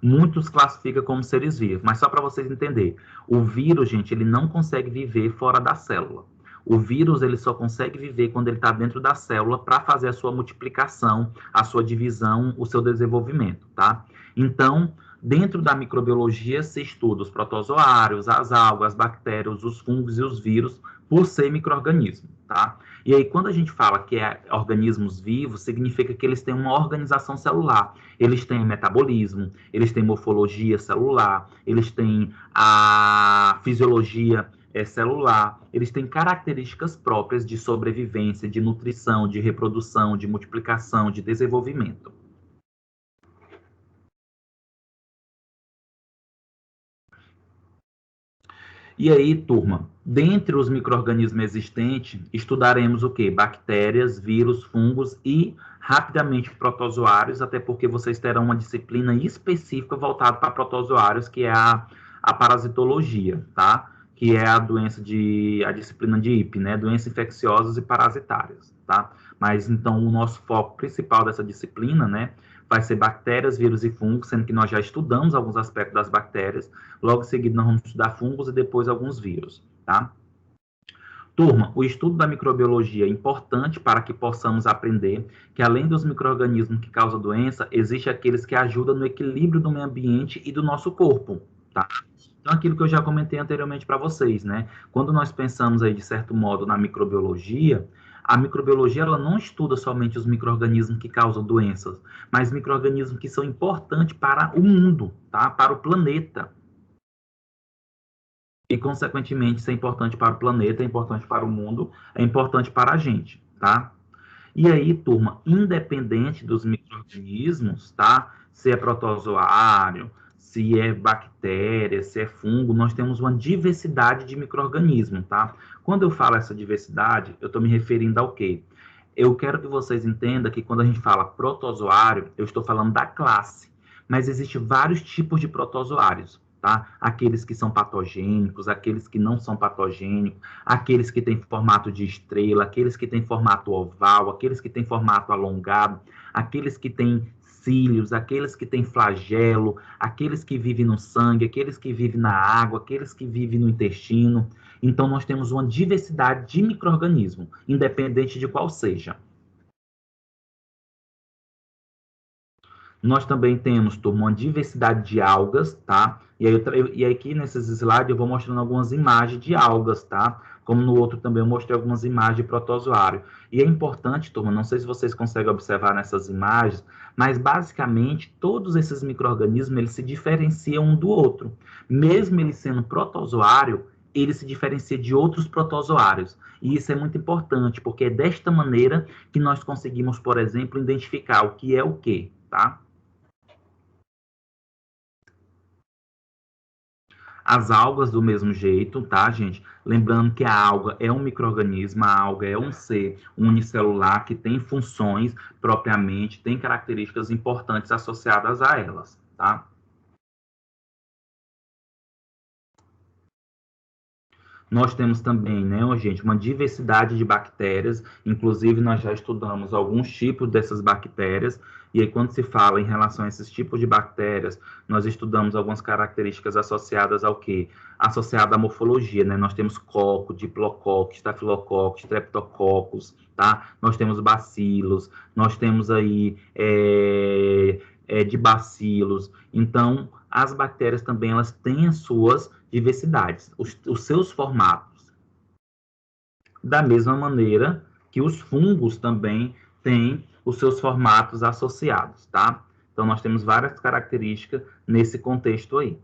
muitos classificam como seres vivos. Mas só para vocês entenderem, o vírus, gente, ele não consegue viver fora da célula. O vírus, ele só consegue viver quando ele está dentro da célula para fazer a sua multiplicação, a sua divisão, o seu desenvolvimento, tá? Então, dentro da microbiologia, se estuda os protozoários, as algas, as bactérias, os fungos e os vírus, por ser micro-organismo, tá? E aí, quando a gente fala que é organismos vivos, significa que eles têm uma organização celular. Eles têm metabolismo, eles têm morfologia celular, eles têm a fisiologia celular, eles têm características próprias de sobrevivência, de nutrição, de reprodução, de multiplicação, de desenvolvimento. E aí, turma, dentre os micro-organismos existentes, estudaremos o quê? Bactérias, vírus, fungos e, rapidamente, protozoários, até porque vocês terão uma disciplina específica voltada para protozoários, que é a parasitologia, tá? Que é a disciplina de IP, né? Doenças infecciosas e parasitárias, tá? Mas, então, o nosso foco principal dessa disciplina, né? Vai ser bactérias, vírus e fungos, sendo que nós já estudamos alguns aspectos das bactérias. Logo em seguida, nós vamos estudar fungos e depois alguns vírus, tá? Turma, o estudo da microbiologia é importante para que possamos aprender que, além dos micro-organismos que causam doença, existem aqueles que ajudam no equilíbrio do meio ambiente e do nosso corpo, tá? Então, aquilo que eu já comentei anteriormente para vocês, né? Quando nós pensamos aí, de certo modo, na microbiologia, a microbiologia ela não estuda somente os micro-organismos que causam doenças, mas micro-organismos que são importantes para o mundo, tá? Para o planeta. E, consequentemente, se é importante para o planeta, é importante para o mundo, é importante para a gente, tá? E aí, turma, independente dos micro-organismos, tá? Se é protozoário, se é bactéria, se é fungo, nós temos uma diversidade de micro-organismos, tá? Quando eu falo essa diversidade, eu estou me referindo ao quê? Eu quero que vocês entendam que quando a gente fala protozoário, eu estou falando da classe, mas existem vários tipos de protozoários, tá? Aqueles que são patogênicos, aqueles que não são patogênicos, aqueles que têm formato de estrela, aqueles que têm formato oval, aqueles que têm formato alongado, aqueles que têm cílios, aqueles que têm flagelo, aqueles que vivem no sangue, aqueles que vivem na água, aqueles que vivem no intestino. Então, nós temos uma diversidade de micro-organismos, independente de qual seja. Nós também temos, turma, uma diversidade de algas, tá? E aí aqui nesses slides eu vou mostrando algumas imagens de algas, tá? Como no outro também eu mostrei algumas imagens de protozoário. E é importante, turma, não sei se vocês conseguem observar nessas imagens, mas basicamente todos esses micro-organismos, eles se diferenciam um do outro. Mesmo ele sendo protozoário, ele se diferencia de outros protozoários. E isso é muito importante, porque é desta maneira que nós conseguimos, por exemplo, identificar o que é o quê, tá? As algas do mesmo jeito, tá, gente? Lembrando que a alga é um micro-organismo, a alga é um ser unicelular que tem funções propriamente, tem características importantes associadas a elas, tá? Nós temos também, né, gente, uma diversidade de bactérias, inclusive nós já estudamos alguns tipos dessas bactérias, E aí, quando se fala em relação a esses tipos de bactérias, nós estudamos algumas características associadas ao quê? Associada à morfologia, né? Nós temos coco, diplococo, estafilococo, streptococcus, tá? Nós temos bacilos, nós temos aí de bacilos. Então, as bactérias também, elas têm as suas diversidades, os seus formatos. Da mesma maneira que os fungos também têm os seus formatos associados, tá? Então, nós temos várias características nesse contexto aí.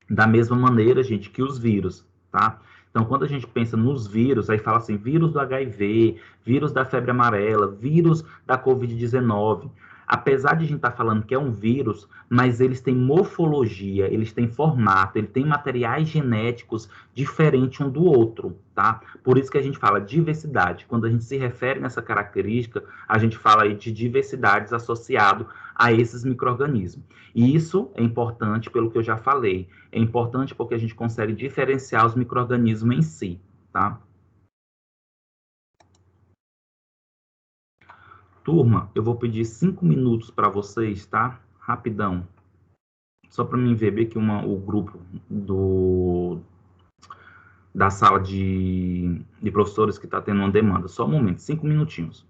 Da mesma maneira, gente, que os vírus, tá? Então, quando a gente pensa nos vírus, aí fala assim, vírus do HIV, vírus da febre amarela, vírus da Covid-19. Apesar de a gente estar falando que é um vírus, mas eles têm morfologia, eles têm formato, eles têm materiais genéticos diferentes um do outro, tá? Por isso que a gente fala diversidade. Quando a gente se refere nessa característica, a gente fala aí de diversidades associado a esses micro-organismos. E isso é importante pelo que eu já falei. É importante porque a gente consegue diferenciar os micro-organismos em si, tá? Turma, eu vou pedir 5 minutos para vocês, tá? Rapidão. Só para mim ver que o grupo da sala de professores que está tendo uma demanda. Só um momento, 5 minutinhos.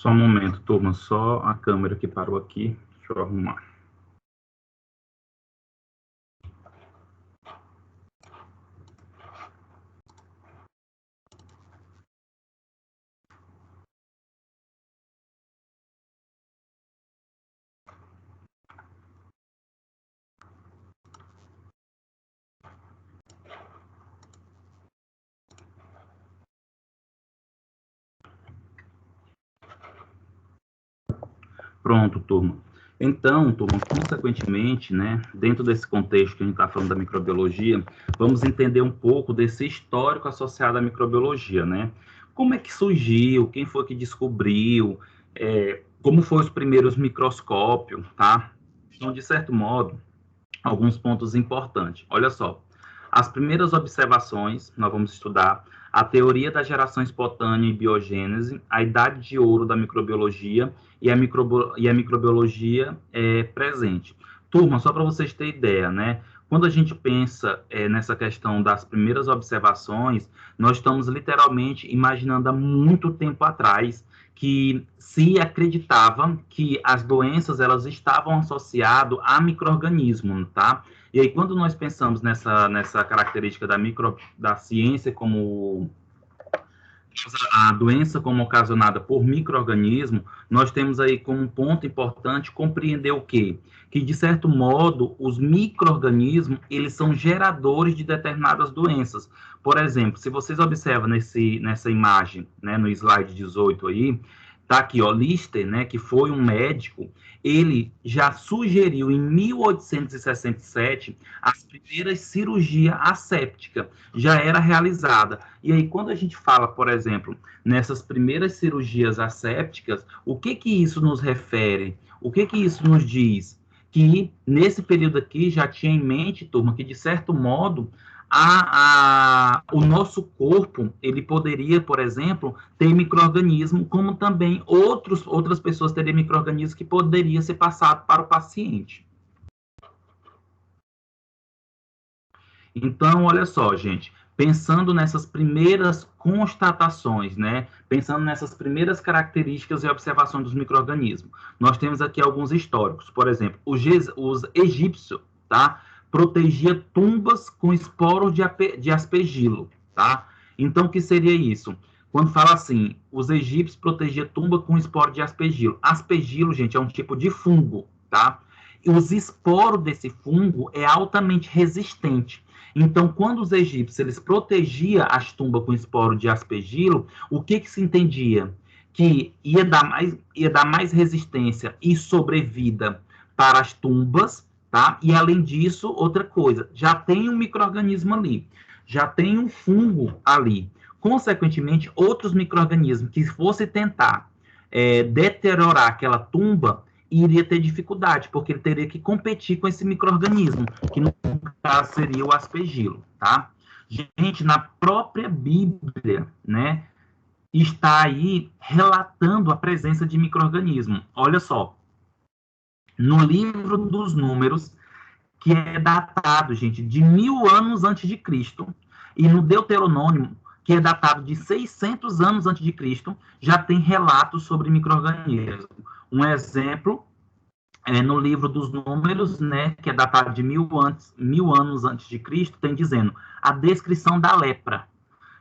Só um momento, turma, só a câmera que parou aqui. Deixa eu arrumar. Pronto, turma. Então, turma, consequentemente, né, dentro desse contexto que a gente está falando da microbiologia, vamos entender um pouco desse histórico associado à microbiologia, né? Como é que surgiu, quem foi que descobriu, como foram os primeiros microscópios, tá? Então, de certo modo, alguns pontos importantes. Olha só, as primeiras observações, nós vamos estudar a teoria da geração espontânea e biogênese, a idade de ouro da microbiologia e a microbiologia presente. Turma, só para vocês terem ideia, né? Quando a gente pensa nessa questão das primeiras observações, nós estamos literalmente imaginando há muito tempo atrás que se acreditava que as doenças elas estavam associadas a micro-organismos, tá? E aí, quando nós pensamos nessa característica da ciência como a doença como ocasionada por micro-organismo, nós temos aí como um ponto importante compreender o quê? Que, de certo modo, os micro-organismos, eles são geradores de determinadas doenças. Por exemplo, se vocês observam nessa imagem, né, no slide 18 aí, tá aqui, ó, Lister, né, que foi um médico, ele já sugeriu em 1867 as primeiras cirurgias assépticas, já era realizada. E aí, quando a gente fala, por exemplo, nessas primeiras cirurgias assépticas, o que isso nos refere? O que isso nos diz? Que nesse período aqui já tinha em mente, turma, que de certo modo o nosso corpo, ele poderia, por exemplo, ter micro-organismo, como também outras pessoas teriam micro-organismos que poderia ser passado para o paciente. Então, olha só, gente, pensando nessas primeiras constatações, né? Pensando nessas primeiras características e observações dos micro-organismos, nós temos aqui alguns históricos. Por exemplo, os egípcios, tá? Protegia tumbas com esporos de aspergilo, tá? Então, o que seria isso? Quando fala assim, os egípcios protegiam tumba com esporo de aspergilo. Aspergilo, gente, é um tipo de fungo, tá? E os esporos desse fungo é altamente resistente. Então, quando os egípcios eles protegiam as tumbas com esporo de aspergilo, o que se entendia? Que ia dar mais resistência e sobrevida para as tumbas, tá? E, além disso, outra coisa, já tem um micro-organismo ali, já tem um fungo ali. Consequentemente, outros micro-organismos que fossem tentar deteriorar aquela tumba, iria ter dificuldade, porque ele teria que competir com esse micro-organismo, que no caso seria o aspergilo, tá? Gente, na própria Bíblia, né, está aí relatando a presença de micro-organismo. Olha só, no livro dos Números, que é datado, gente, de 1000 anos antes de Cristo, e no Deuteronômio, que é datado de 600 anos antes de Cristo, já tem relatos sobre micro-organismos. Um exemplo no livro dos Números, né, que é datado de 1000 anos antes de Cristo, tem dizendo a descrição da lepra.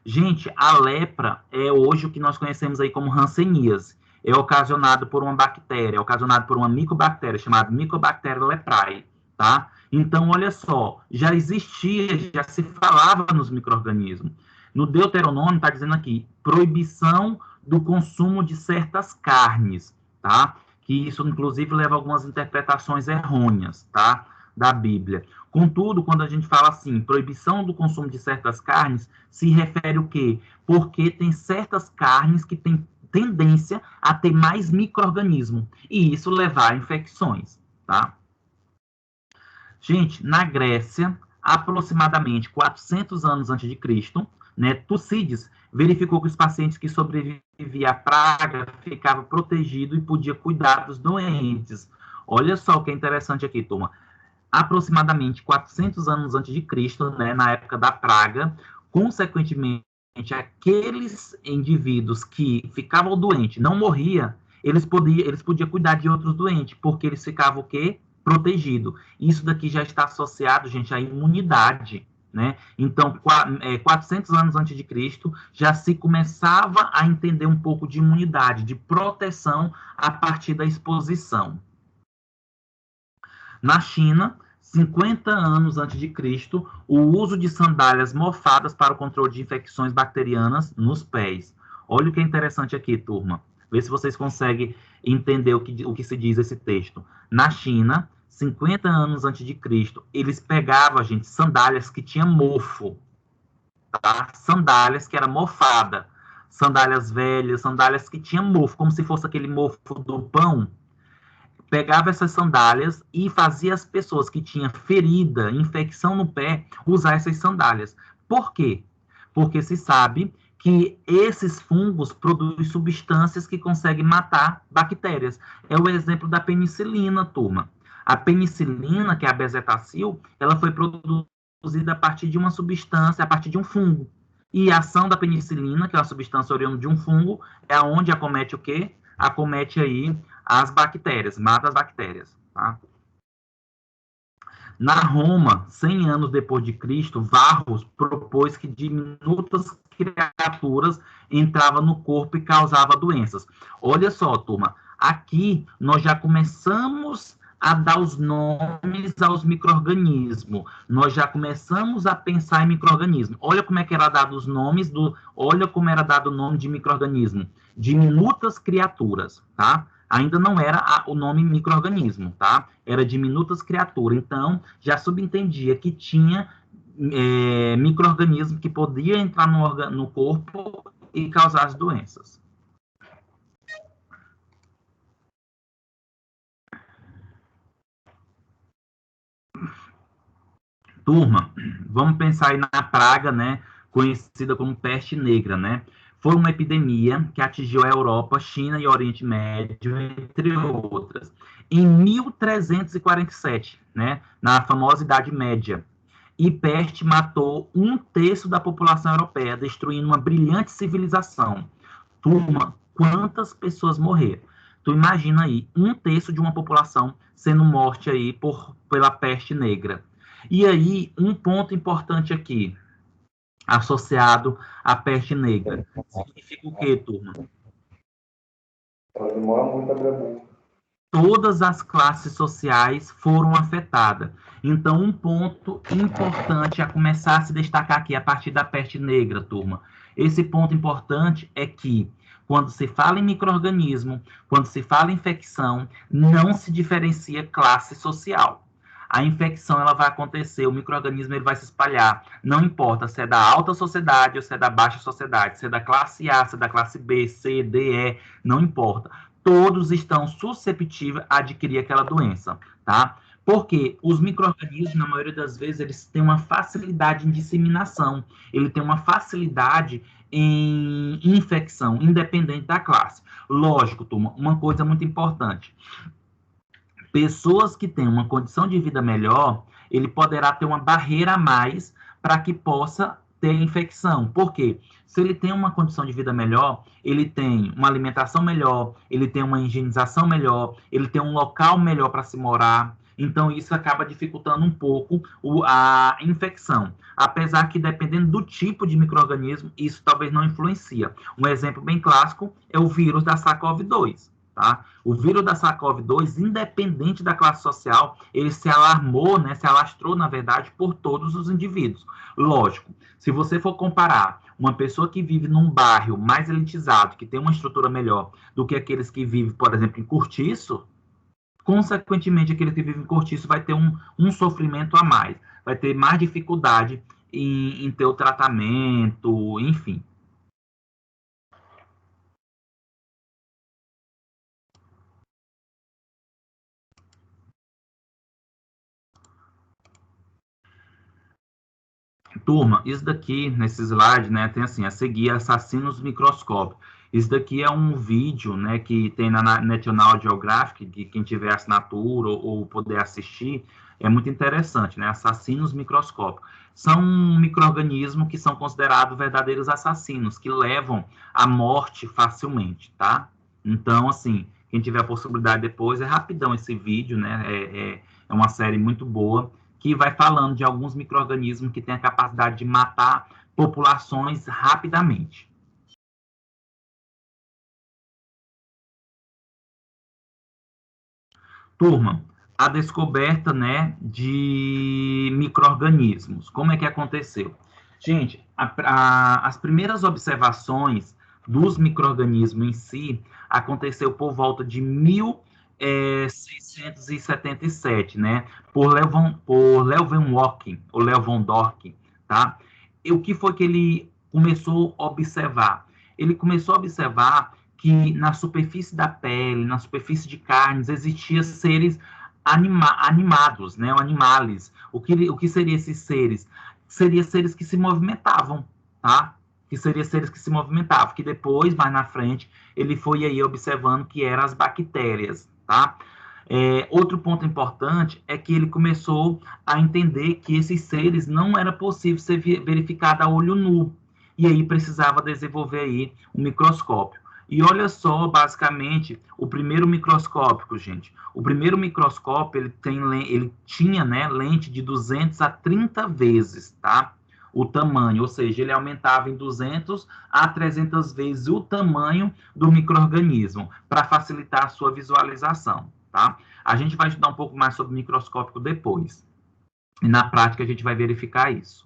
Gente, a lepra é hoje o que nós conhecemos aí como hanseníase. É ocasionado por uma bactéria, é ocasionado por uma micobactéria chamada Mycobacterium leprae, tá? Então, olha só, já existia, já se falava nos micro-organismos. No Deuteronômio está dizendo aqui, proibição do consumo de certas carnes, tá? Que isso, inclusive, leva a algumas interpretações errôneas, tá? Da Bíblia. Contudo, quando a gente fala assim, proibição do consumo de certas carnes, se refere o quê? Porque tem certas carnes que têm tendência a ter mais micro-organismo, e isso levar a infecções, tá? Gente, na Grécia, aproximadamente 400 anos antes de Cristo, né, Tucídides verificou que os pacientes que sobreviviam à praga ficavam protegidos e podiam cuidar dos doentes. Olha só o que é interessante aqui, turma. Aproximadamente 400 anos antes de Cristo, né, na época da praga, consequentemente, aqueles indivíduos que ficavam doentes, não morriam, eles podiam cuidar de outros doentes, porque eles ficavam o quê? Protegidos. Isso daqui já está associado, gente, à imunidade, né? Então, 400 anos antes de Cristo, já se começava a entender um pouco de imunidade, de proteção a partir da exposição. Na China, 50 anos antes de Cristo, o uso de sandálias mofadas para o controle de infecções bacterianas nos pés. Olha o que é interessante aqui, turma. Vê se vocês conseguem entender o que se diz esse texto. Na China, 50 anos antes de Cristo, eles pegavam, gente, sandálias que tinham mofo, tá? Sandálias que era mofada, sandálias velhas, sandálias que tinham mofo, como se fosse aquele mofo do pão. Pegava essas sandálias e fazia as pessoas que tinham ferida, infecção no pé, usar essas sandálias. Por quê? Porque se sabe que esses fungos produzem substâncias que conseguem matar bactérias. É o exemplo da penicilina, turma. A penicilina, que é a bezetacil, ela foi produzida a partir de uma substância, a partir de um fungo. E a ação da penicilina, que é uma substância oriunda de um fungo, é onde acomete o quê? Acomete aí as bactérias, mata as bactérias, tá? Na Roma, 100 anos depois de Cristo, Varros propôs que diminutas criaturas entravam no corpo e causavam doenças. Olha só, turma, aqui nós já começamos a dar os nomes aos micro-organismos. Nós já começamos a pensar em micro-organismo. Olha como é que era dado os nomes olha como era dado o nome de micro-organismo. Diminutas criaturas, tá? Ainda não era o nome micro-organismo, tá? Era diminutas criaturas. Então, já subentendia que tinha micro-organismo que podia entrar no corpo e causar as doenças. Turma, vamos pensar aí na praga, né? Conhecida como peste negra, né? Foi uma epidemia que atingiu a Europa, China e Oriente Médio, entre outras. Em 1347, né, na famosa Idade Média, e peste matou 1/3 da população europeia, destruindo uma brilhante civilização. Turma, quantas pessoas morreram? Tu imagina aí, 1/3 de uma população sendo morte aí pela peste negra. E aí, um ponto importante aqui, associado à peste negra. Significa o quê, turma? Ela demora muito a abrir a boca. Todas as classes sociais foram afetadas. Então, um ponto importante a começar a se destacar aqui a partir da peste negra, turma. Esse ponto importante é que, quando se fala em micro-organismo, quando se fala em infecção, não se diferencia classe social. A infecção ela vai acontecer, o micro-organismo ele vai se espalhar. Não importa se é da alta sociedade ou se é da baixa sociedade, se é da classe A, se é da classe B, C, D, E, não importa. Todos estão susceptíveis a adquirir aquela doença, tá? Porque os micro-organismos, na maioria das vezes, eles têm uma facilidade em disseminação, ele tem uma facilidade em infecção, independente da classe. Lógico, turma, uma coisa muito importante. Pessoas que têm uma condição de vida melhor, ele poderá ter uma barreira a mais para que possa ter infecção. Por quê? Se ele tem uma condição de vida melhor, ele tem uma alimentação melhor, ele tem uma higienização melhor, ele tem um local melhor para se morar. Então, isso acaba dificultando um pouco a infecção. Apesar que, dependendo do tipo de micro-organismo, isso talvez não influencia. Um exemplo bem clássico é o vírus da SARS-CoV-2. Tá? O vírus da SARS-CoV-2, independente da classe social, ele se alarmou, né, se alastrou, na verdade, por todos os indivíduos. Lógico, se você for comparar uma pessoa que vive num bairro mais elitizado, que tem uma estrutura melhor do que aqueles que vivem, por exemplo, em cortiço, consequentemente, aquele que vive em cortiço vai ter um sofrimento a mais, vai ter mais dificuldade em ter o tratamento, enfim. Turma, isso daqui, nesse slide, né, tem assim, a seguir, assassinos microscópicos. Isso daqui é um vídeo, né, que tem na National Geographic, que quem tiver assinatura ou poder assistir, é muito interessante, né, assassinos microscópicos. São micro-organismos que são considerados verdadeiros assassinos, que levam à morte facilmente, tá? Então, assim, Quem tiver a possibilidade depois, é rapidão esse vídeo, né? É uma série muito boa, que vai falando de alguns micro-organismos que têm a capacidade de matar populações rapidamente. Turma, a descoberta, né, de micro-organismos. Como é que aconteceu? Gente, as primeiras observações dos micro-organismos em si aconteceu por volta de 1677, né, por Leeuwenhoek, ou Leeuwenhoek, tá? E o que foi que ele começou a observar? Ele começou a observar que na superfície da pele, na superfície de carnes, existiam seres animados, né, animales. O que seriam esses seres? Seriam seres que se movimentavam, tá? Que seriam seres que se movimentavam, que depois, mais na frente, ele foi aí observando que eram as bactérias, tá? Outro ponto importante é que ele começou a entender que esses seres não era possível ser verificado a olho nu, e aí precisava desenvolver aí um microscópio. E olha só, basicamente, o primeiro microscópio, gente. O primeiro microscópio, ele tinha, né, lente de 200 a 30 vezes, tá? O tamanho, ou seja, ele aumentava em 200 a 300 vezes o tamanho do micro-organismo, para facilitar a sua visualização, tá? A gente vai estudar um pouco mais sobre microscópio depois. E na prática a gente vai verificar isso.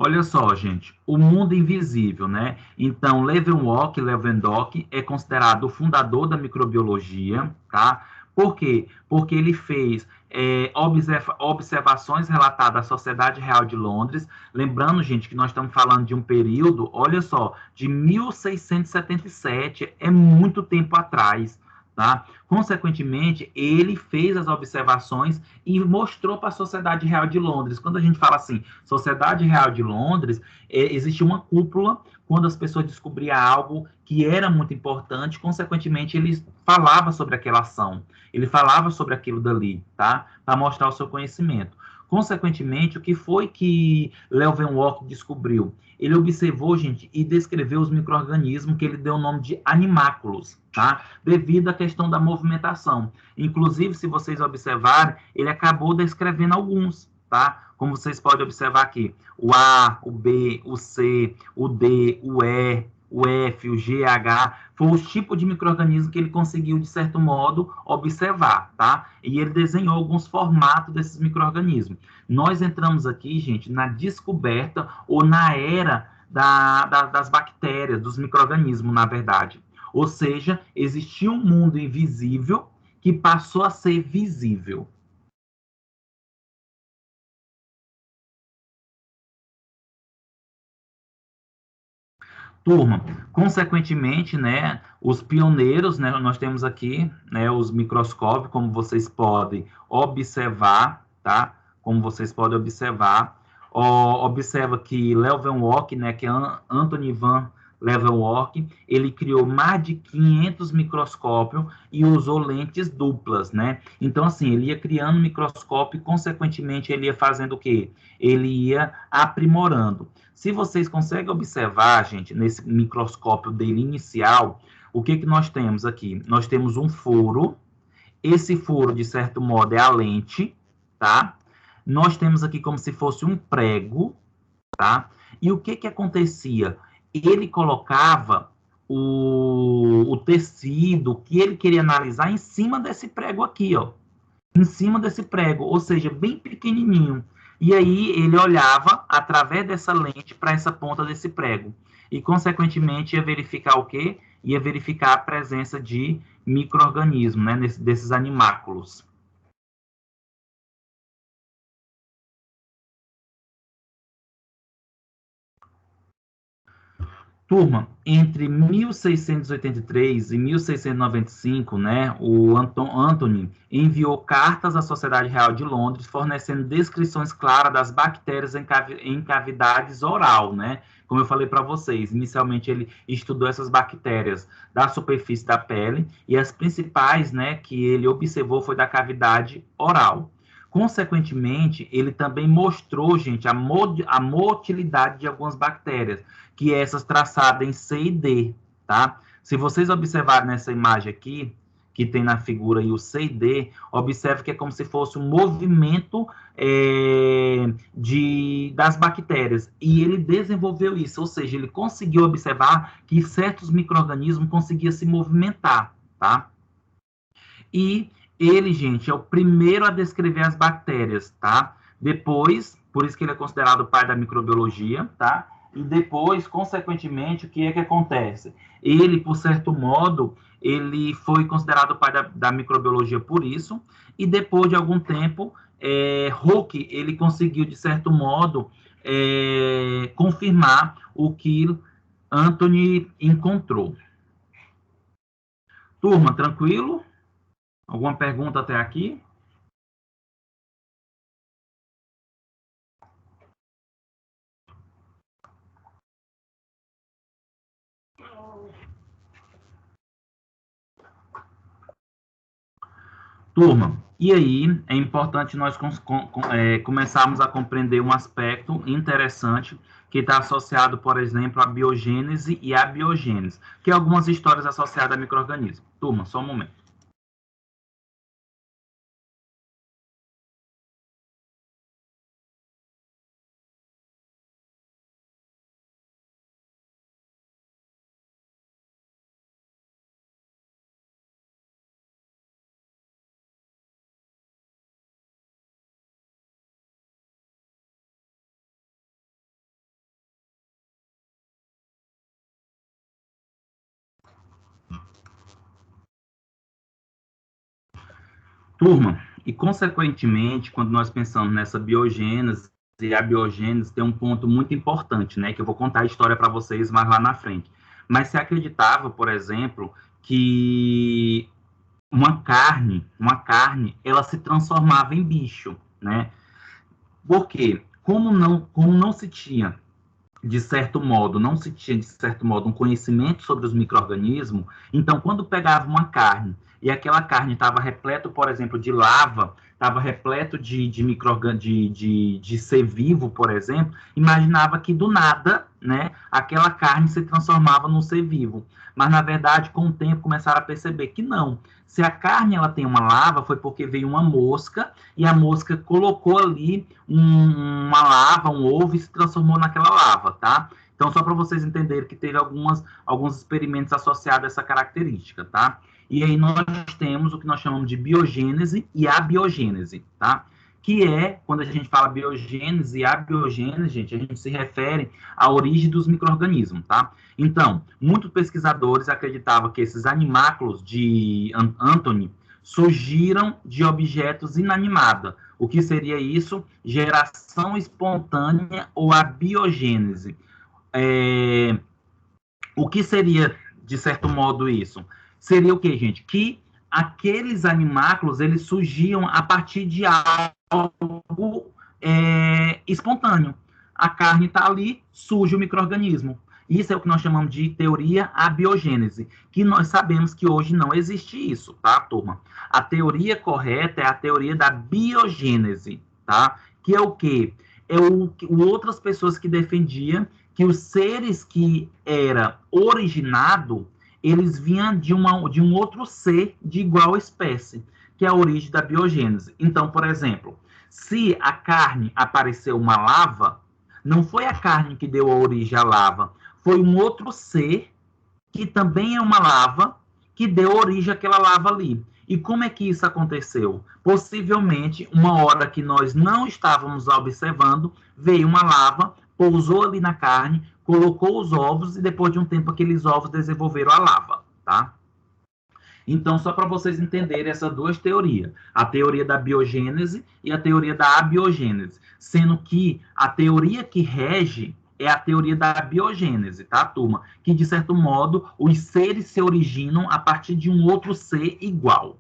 Olha só, gente, o mundo invisível, né? Então, Leeuwenhoek é considerado o fundador da microbiologia, tá? Por quê? Porque ele fez observações relatadas à Sociedade Real de Londres. Lembrando, gente, que nós estamos falando de um período, olha só, de 1677, é muito tempo atrás, tá? Consequentemente, ele fez as observações e mostrou para a Sociedade Real de Londres. Quando a gente fala assim, Sociedade Real de Londres, existia uma cúpula, quando as pessoas descobriam algo que era muito importante, consequentemente, ele falava sobre aquela ação, ele falava sobre aquilo dali, tá? Para mostrar o seu conhecimento. Consequentemente, o que foi que Leeuwenhoek descobriu? Ele observou, gente, e descreveu os micro-organismos que ele deu o nome de animáculos, tá? Devido à questão da movimentação. Inclusive, se vocês observarem, ele acabou descrevendo alguns, tá? Como vocês podem observar aqui, o A, o B, o C, o D, o E, o F, o G, H, foi os tipos de micro-organismos que ele conseguiu, de certo modo, observar, tá? E ele desenhou alguns formatos desses micro-organismos. Nós entramos aqui, gente, na descoberta ou na era das bactérias, dos micro-organismos, na verdade. Ou seja, existia um mundo invisível que passou a ser visível. Turma, consequentemente, né, os pioneiros, né, nós temos aqui, né, os microscópios, como vocês podem observar, tá? Como vocês podem observar, observa que Leeuwenhoek, né, que é Anthony van Leeuwenhoek, ele criou mais de 500 microscópios e usou lentes duplas, né? Então, assim, ele ia criando microscópio e, consequentemente, ele ia fazendo o quê? Ele ia aprimorando. Se vocês conseguem observar, gente, nesse microscópio dele inicial, o que nós temos aqui? Nós temos um furo. Esse furo, de certo modo, é a lente, tá? Nós temos aqui como se fosse um prego, tá? E o que acontecia? Ele colocava o tecido que ele queria analisar em cima desse prego aqui, ó. Em cima desse prego, ou seja, bem pequenininho. E aí ele olhava através dessa lente para essa ponta desse prego. E, consequentemente, ia verificar o quê? Ia verificar a presença de micro-organismos, né, desses animáculos. Turma, entre 1683 e 1695, né, o Anthony enviou cartas à Sociedade Real de Londres, fornecendo descrições claras das bactérias em cavidades oral, né? Como eu falei para vocês, inicialmente ele estudou essas bactérias da superfície da pele, e as principais, né, que ele observou foi da cavidade oral. Consequentemente, ele também mostrou, gente, a motilidade de algumas bactérias, que é essas traçadas em C e D, tá? Se vocês observarem nessa imagem aqui, que tem na figura aí o C e D, observe que é como se fosse um movimento das bactérias. E ele desenvolveu isso, ou seja, ele conseguiu observar que certos micro-organismos conseguiam se movimentar, tá? E ele, gente, é o primeiro a descrever as bactérias, tá? Depois, por isso que ele é considerado o pai da microbiologia, tá? E depois, consequentemente, o que é que acontece? Ele, por certo modo, ele foi considerado o pai da microbiologia por isso, e depois de algum tempo, Hooke, ele conseguiu, de certo modo, confirmar o que Anthony encontrou. Turma, tranquilo? Alguma pergunta até aqui? Turma, e aí é importante nós começarmos a compreender um aspecto interessante que está associado, por exemplo, à biogênese e à biogênese, que é algumas histórias associadas a micro-organismos. Turma, só um momento. Turma, e consequentemente, quando nós pensamos nessa biogênese e a biogênese, tem um ponto muito importante, né, que eu vou contar a história para vocês mais lá na frente. Mas se acreditava, por exemplo, que uma carne, ela se transformava em bicho, né? Porque como não se tinha de certo modo, não se tinha, de certo modo, um conhecimento sobre os micro-organismos, então, quando pegava uma carne e aquela carne estava repleto, por exemplo, de lava, estava repleto de ser vivo, por exemplo, imaginava que do nada, né, aquela carne se transformava num ser vivo. Mas, na verdade, com o tempo, começaram a perceber que não. Se a carne ela tem uma lava, foi porque veio uma mosca e a mosca colocou ali uma lava, um ovo, e se transformou naquela lava, tá? Então, só para vocês entenderem que teve alguns experimentos associados a essa característica, tá? E aí nós temos o que nós chamamos de biogênese e abiogênese, tá? Que é, quando a gente fala biogênese e abiogênese, gente, a gente se refere à origem dos micro-organismos, tá? Então, muitos pesquisadores acreditavam que esses animáculos de Anthony surgiram de objetos inanimados. O que seria isso? Geração espontânea ou abiogênese. O que seria, de certo modo, isso? Seria o que, gente? Que aqueles animáculos, eles surgiam a partir de algo espontâneo. A carne está ali, surge o micro-organismo. Isso é o que nós chamamos de teoria abiogênese, que nós sabemos que hoje não existe isso, tá, turma? A teoria correta é a teoria da biogênese, tá? Que é o quê? É o outras pessoas que defendiam que os seres que era originado, eles vinham de um outro ser de igual espécie, que é a origem da biogênese. Então, por exemplo, se a carne apareceu uma lava, não foi a carne que deu a origem à lava, foi um outro ser, que também é uma lava, que deu origem àquela lava ali. E como é que isso aconteceu? Possivelmente, uma hora que nós não estávamos observando, veio uma lava, pousou ali na carne, colocou os ovos e depois de um tempo aqueles ovos desenvolveram a lava, tá? Então, só para vocês entenderem essas duas teorias, a teoria da biogênese e a teoria da abiogênese, sendo que a teoria que rege é a teoria da biogênese, tá, turma? Que, de certo modo, os seres se originam a partir de um outro ser igual.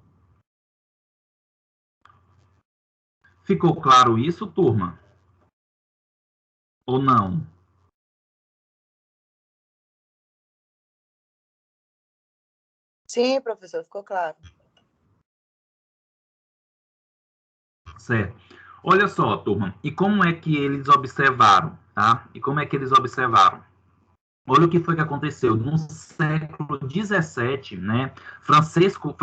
Ficou claro isso, turma? Ou não? Sim, professor, ficou claro. Certo. Olha só, turma, e como é que eles observaram, tá? E como é que eles observaram? Olha o que foi que aconteceu. No século XVII, né, Francesco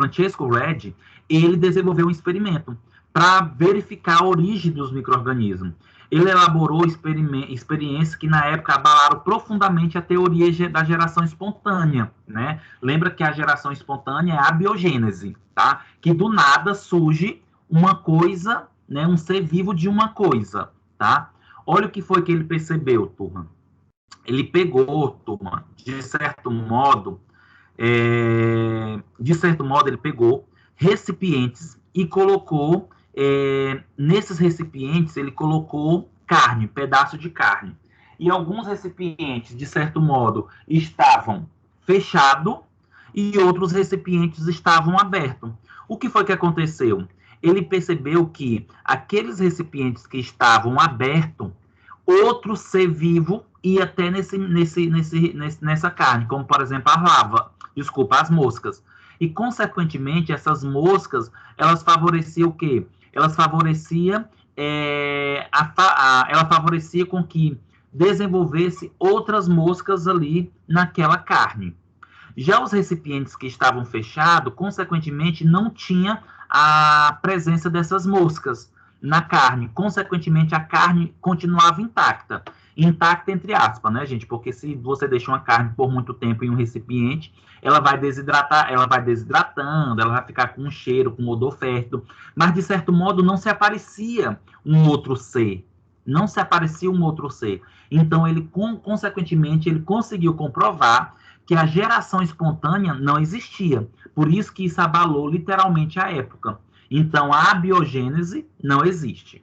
Redi, ele desenvolveu um experimento para verificar a origem dos micro-organismos. Ele elaborou experiências que, na época, abalaram profundamente a teoria da geração espontânea, né? Lembra que a geração espontânea é a biogênese, tá? Que do nada surge uma coisa, né, um ser vivo de uma coisa, tá? Olha o que foi que ele percebeu, turma. Ele pegou, turma, de certo modo, ele pegou recipientes e colocou, nesses recipientes, ele colocou carne, pedaço de carne. E alguns recipientes, de certo modo, estavam fechados e outros recipientes estavam abertos. O que foi que aconteceu? Ele percebeu que aqueles recipientes que estavam abertos, outro ser vivo ia até nessa carne, como, por exemplo, as moscas. E, consequentemente, essas moscas, elas favoreciam o quê? Elas favoreciam, ela favorecia com que desenvolvesse outras moscas ali naquela carne. Já os recipientes que estavam fechados, consequentemente, não tinha a presença dessas moscas na carne. Consequentemente, a carne continuava intacta. Intacta entre aspas, né, gente? Porque se você deixa uma carne por muito tempo em um recipiente, ela vai desidratar, ela vai desidratando, ela vai ficar com um cheiro, com um odor fétido. Mas, de certo modo, não se aparecia um outro ser. Não se aparecia um outro ser. Então, ele, consequentemente, ele conseguiu comprovar que a geração espontânea não existia. Por isso que isso abalou literalmente a época. Então, a abiogênese não existe.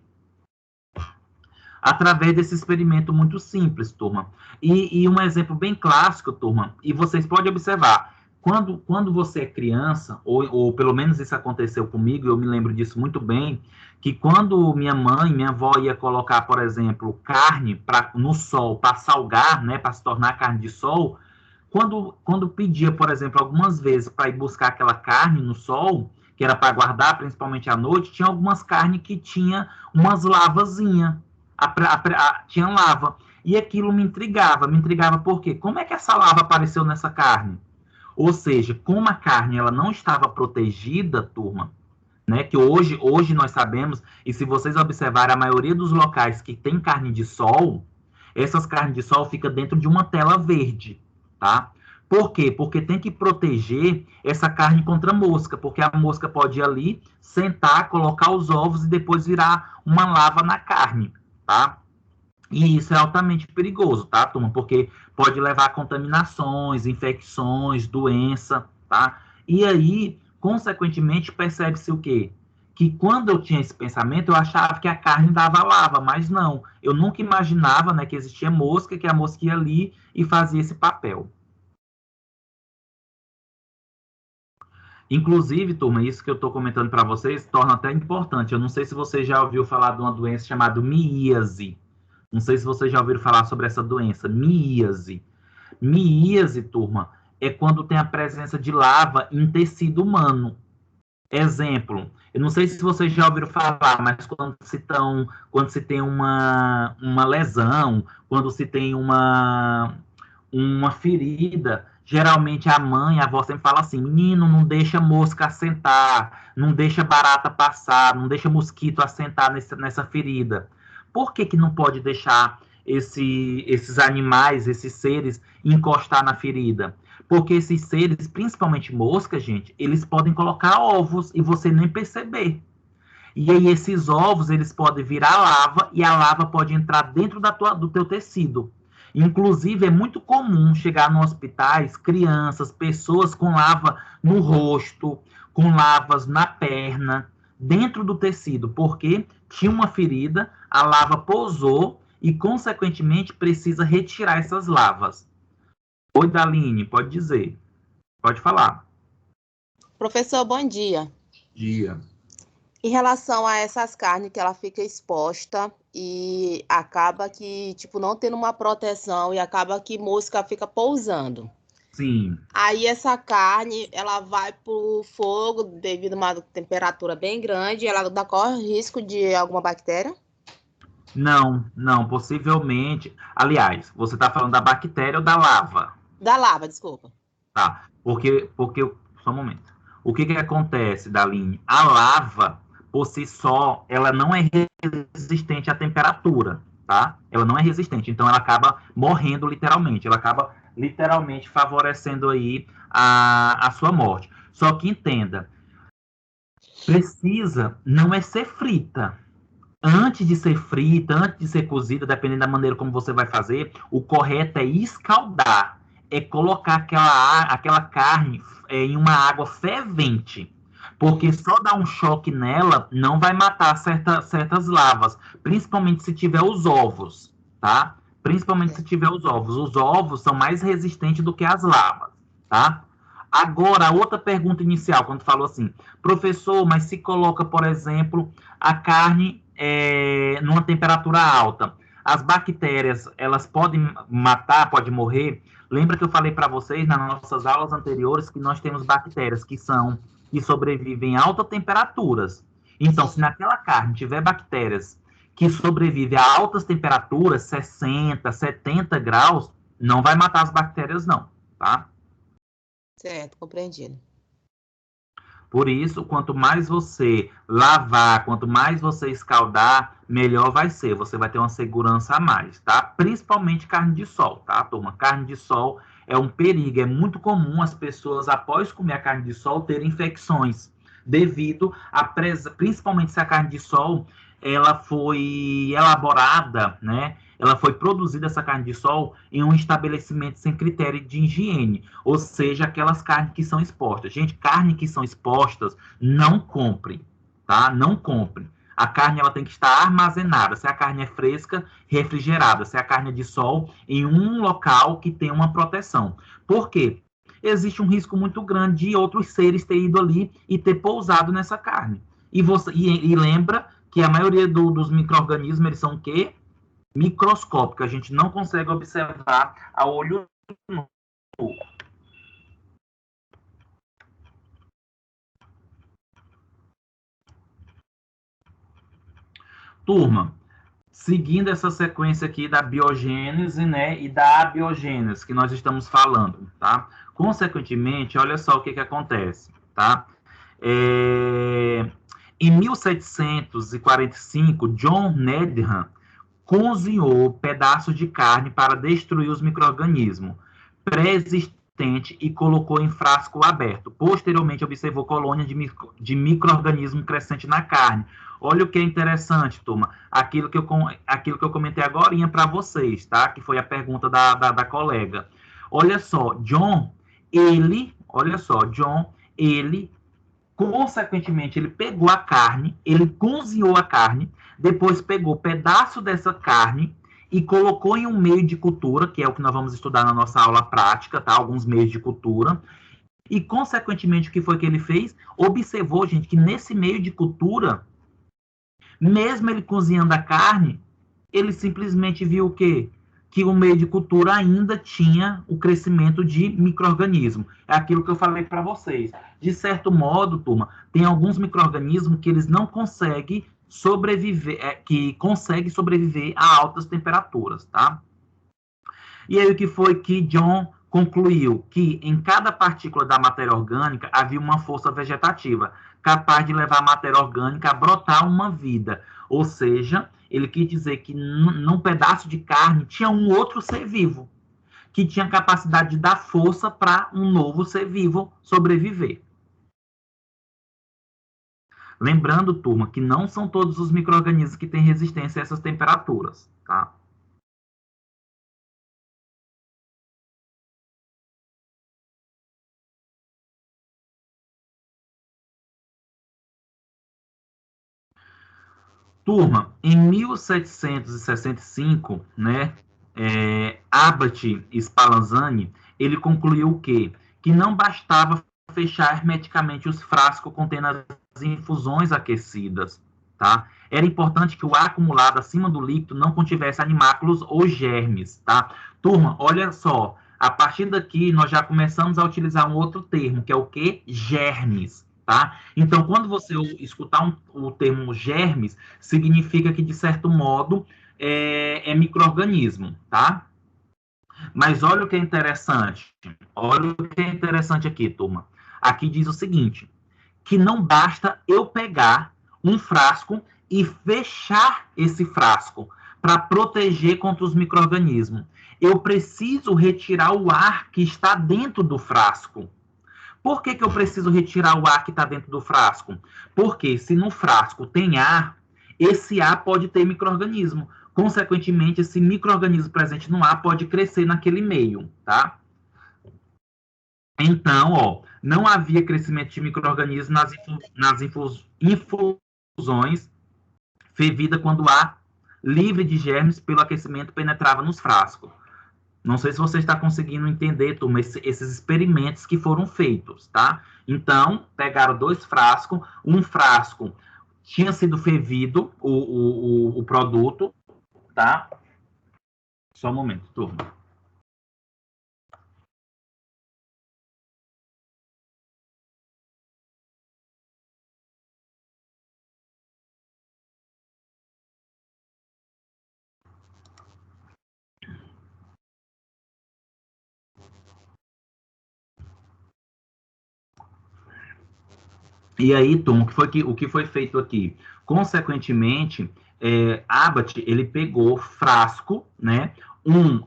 Através desse experimento muito simples, turma. E um exemplo bem clássico, turma, e vocês podem observar, quando você é criança, ou pelo menos isso aconteceu comigo, eu me lembro disso muito bem, que quando minha avó ia colocar, por exemplo, carne no sol para salgar, né, para se tornar carne de sol, quando pedia, por exemplo, algumas vezes para ir buscar aquela carne no sol, que era para guardar, principalmente à noite, tinha algumas carnes que tinha umas lavazinhas, tinha lava. E aquilo me intrigava por quê? Como é que essa lava apareceu nessa carne? Ou seja, como a carne ela não estava protegida, turma, né, que hoje nós sabemos, e se vocês observarem, a maioria dos locais que tem carne de sol, essas carnes de sol ficam dentro de uma tela verde, tá? Por quê? Porque tem que proteger essa carne contra a mosca, porque a mosca pode ir ali, sentar, colocar os ovos e depois virar uma lava na carne, tá? E isso é altamente perigoso, tá, turma? Porque pode levar a contaminações, infecções, doença, tá? E aí, consequentemente, percebe-se o quê? Que quando eu tinha esse pensamento, eu achava que a carne dava lava, mas não. Eu nunca imaginava, né, que existia mosca, que a mosca ia ali e fazia esse papel. Inclusive, turma, isso que eu estou comentando para vocês torna até importante. Eu não sei se você já ouviu falar de uma doença chamada miíase. Não sei se vocês já ouviram falar sobre essa doença, miíase. Miíase, turma, é quando tem a presença de lava em tecido humano. Exemplo, eu não sei se vocês já ouviram falar, mas quando se tem uma lesão, quando se tem uma ferida, geralmente a mãe, a avó sempre fala assim, menino, não deixa mosca assentar, não deixa barata passar, não deixa mosquito assentar nessa ferida. Por que não pode deixar esses animais, esses seres, encostar na ferida? Porque esses seres, principalmente moscas, gente, eles podem colocar ovos e você nem perceber. E aí esses ovos, eles podem virar lava e a lava pode entrar dentro do teu tecido. Inclusive, é muito comum chegar nos hospitais crianças, pessoas com lava no rosto, com lavas na perna, dentro do tecido, porque tinha uma ferida, a lava pousou e, consequentemente, precisa retirar essas lavas. Oi, Daline, pode dizer. Pode falar. Professor, bom dia. Dia. Em relação a essas carnes que ela fica exposta e acaba que, tipo, não tendo uma proteção e acaba que mosca fica pousando. Sim. Aí essa carne, ela vai pro fogo devido a uma temperatura bem grande, ela corre risco de alguma bactéria? Não, possivelmente. Aliás, você está falando da bactéria ou da lava? Da lava, desculpa. Tá? Porque, só um momento. O que que acontece, Daline? A lava, por si só, ela não é resistente à temperatura, tá? Ela não é resistente, então ela acaba morrendo literalmente, ela acaba literalmente favorecendo aí a sua morte. Só que entenda, precisa não é ser frita. Antes de ser frita, antes de ser cozida, dependendo da maneira como você vai fazer, o correto é escaldar, é colocar aquela carne em uma água fervente, porque só dar um choque nela não vai matar certas lavas, principalmente se tiver os ovos, tá? Principalmente se tiver os ovos. Os ovos são mais resistentes do que as lavas, tá? Agora, a outra pergunta inicial, quando falou assim, professor, mas se coloca, por exemplo, a carne numa temperatura alta, as bactérias, elas podem matar, podem morrer? Lembra que eu falei para vocês nas nossas aulas anteriores que nós temos bactérias que sobrevivem a altas temperaturas. Então, se naquela carne tiver bactérias que sobrevivem a altas temperaturas, 60, 70 graus, não vai matar as bactérias não, tá? Certo, compreendido. Por isso, quanto mais você lavar, quanto mais você escaldar, melhor vai ser. Você vai ter uma segurança a mais, tá? Principalmente carne de sol, tá, turma? Carne de sol é um perigo. É muito comum as pessoas, após comer a carne de sol, terem infecções devido principalmente se a carne de sol ela foi elaborada, né? Ela foi produzida, essa carne de sol, em um estabelecimento sem critério de higiene, ou seja, aquelas carnes que são expostas. Gente, carne que são expostas, não compre, tá? Não compre. A carne ela tem que estar armazenada, se a carne é fresca, refrigerada, se a carne é de sol, em um local que tem uma proteção. Por quê? Existe um risco muito grande de outros seres ter ido ali e ter pousado nessa carne. E lembra que a maioria dos micro-organismos, eles são o quê? Microscópico, a gente não consegue observar a olho nu. Turma, seguindo essa sequência aqui da biogênese, né, e da abiogênese que nós estamos falando, tá? Consequentemente, olha só o que acontece, tá? Em 1745, John Needham cozinhou pedaços de carne para destruir os micro-organismos pré-existentes e colocou em frasco aberto. Posteriormente, observou colônias de micro-organismos crescentes na carne. Olha o que é interessante, turma. Aquilo que eu comentei agora para vocês, tá? Que foi a pergunta da colega. Olha só, John, consequentemente, ele pegou a carne, ele cozinhou a carne, depois pegou pedaço dessa carne e colocou em um meio de cultura, que é o que nós vamos estudar na nossa aula prática, tá? Alguns meios de cultura. E, consequentemente, o que foi que ele fez? Observou, gente, que nesse meio de cultura, mesmo ele cozinhando a carne, ele simplesmente viu o quê? Que o meio de cultura ainda tinha o crescimento de micro-organismos. É aquilo que eu falei para vocês. De certo modo, turma, tem alguns micro-organismos que eles não conseguem sobreviver, que conseguem sobreviver a altas temperaturas, tá? E aí o que foi que John concluiu? Que em cada partícula da matéria orgânica havia uma força vegetativa, capaz de levar a matéria orgânica a brotar uma vida. Ou seja, ele quis dizer que num pedaço de carne tinha um outro ser vivo, que tinha capacidade de dar força para um novo ser vivo sobreviver. Lembrando, turma, que não são todos os micro-organismos que têm resistência a essas temperaturas, tá? Turma, em 1765, né, Abbott Spallanzani, ele concluiu o quê? Que não bastava fechar hermeticamente os frascos contendo as infusões aquecidas, tá? Era importante que o ar acumulado acima do líquido não contivesse animáculos ou germes, tá? Turma, olha só, A partir daqui, nós já começamos a utilizar um outro termo, que é o quê? Germes, tá? Então, quando você escutar o termo germes, significa que, de certo modo, é micro-organismo, tá? Mas olha o que é interessante. Olha o que é interessante aqui, turma. Aqui diz o seguinte, que não basta eu pegar um frasco e fechar esse frasco para proteger contra os micro-organismos. Eu preciso retirar o ar que está dentro do frasco. Por que eu preciso retirar o ar que está dentro do frasco? Porque se no frasco tem ar, esse ar pode ter micro-organismo. Consequentemente, esse micro-organismo presente no ar pode crescer naquele meio, tá? Então, ó, não havia crescimento de micro-organismos nas infusões fervidas quando o ar livre de germes pelo aquecimento penetrava nos frascos. Não sei se você está conseguindo entender, turma, esses experimentos que foram feitos, tá? Então, pegaram 2 frascos, um frasco tinha sido fervido, o produto, tá? Só um momento, turma. E aí, Tom, o que foi feito aqui? Consequentemente, Abbott, ele pegou frasco, né?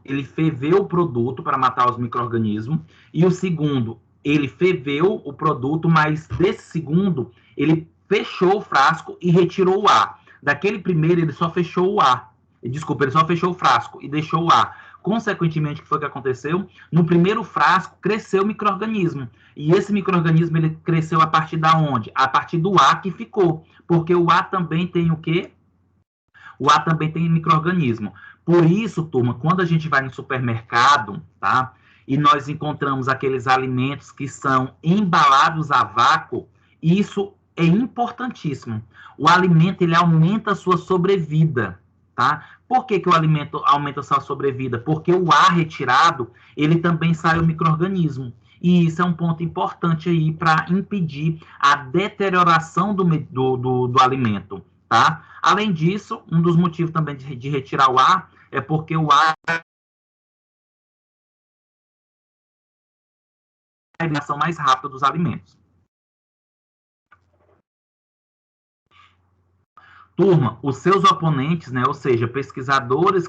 Ele ferveu o produto para matar os micro-organismos, e o segundo, ele ferveu o produto, mas desse segundo, ele fechou o frasco e retirou o ar. Daquele primeiro, ele só fechou o ar. Desculpa, ele só fechou o frasco e deixou o ar. Consequentemente, o que foi que aconteceu? No primeiro frasco, cresceu o micro-organismo. E esse micro-organismo, ele cresceu a partir da onde? A partir do ar que ficou. Porque o ar também tem o quê? O ar também tem micro-organismo. Por isso, turma, quando a gente vai no supermercado, tá? E nós encontramos aqueles alimentos que são embalados a vácuo, isso é importantíssimo. O alimento, ele aumenta a sua sobrevida, tá? Por que o alimento aumenta a sua sobrevida? Porque o ar retirado, ele também sai o micro-organismo. E isso é um ponto importante aí para impedir a deterioração do alimento, tá? Além disso, um dos motivos também de retirar o ar é porque o ar é a eliminação mais rápida dos alimentos. Turma, os seus oponentes, né, ou seja, pesquisadores,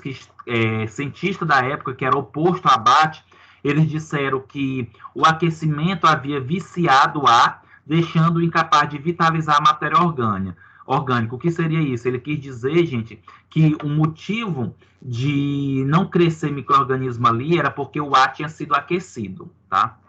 cientistas da época, que era oposto a Abbott, eles disseram que o aquecimento havia viciado o ar, deixando-o incapaz de vitalizar a matéria orgânica. O que seria isso? Ele quis dizer, gente, que o motivo de não crescer micro-organismo ali era porque o ar tinha sido aquecido, tá?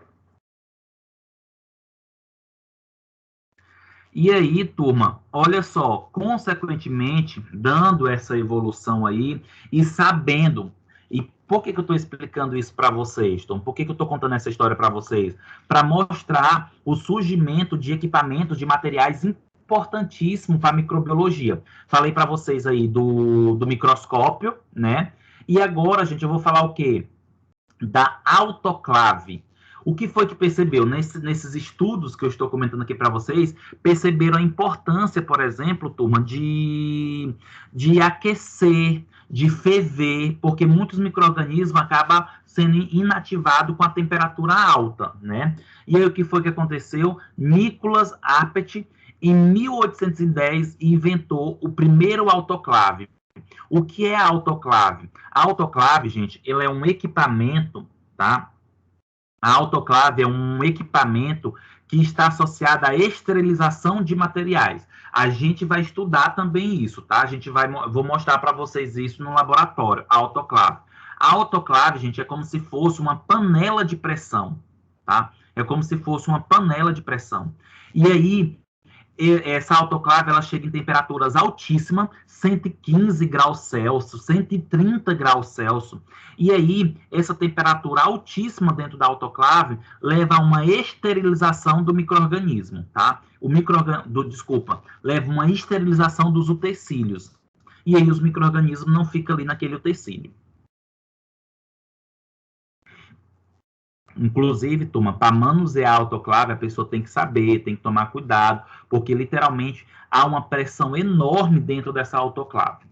E aí, turma, olha só, consequentemente, dando essa evolução aí e sabendo, e por que eu estou explicando isso para vocês, Tom? Por que eu estou contando essa história para vocês? Para mostrar o surgimento de equipamentos, de materiais importantíssimos para a microbiologia. Falei para vocês aí do microscópio, né? E agora, gente, eu vou falar o quê? Da autoclave. O que foi que percebeu? Nesses estudos que eu estou comentando aqui para vocês, perceberam a importância, por exemplo, turma, de aquecer, de ferver, porque muitos micro-organismos acabam sendo inativados com a temperatura alta, né? E aí o que foi que aconteceu? Nicholas Appert, em 1810, inventou o primeiro autoclave. O que é a autoclave? A autoclave, gente, ele é um equipamento, tá? A autoclave é um equipamento que está associado à esterilização de materiais. A gente vai estudar também isso, tá? Vou mostrar para vocês isso no laboratório, a autoclave. A autoclave, gente, é como se fosse uma panela de pressão, tá? É como se fosse uma panela de pressão. E aí, essa autoclave, ela chega em temperaturas altíssimas, 115 graus Celsius, 130 graus Celsius. E aí, essa temperatura altíssima dentro da autoclave leva a uma esterilização do micro-organismo, tá? Leva uma esterilização dos utensílios. E aí, os micro-organismos não ficam ali naquele utensílio. Inclusive, turma, para manusear a autoclave, a pessoa tem que saber, tem que tomar cuidado, porque literalmente há uma pressão enorme dentro dessa autoclave.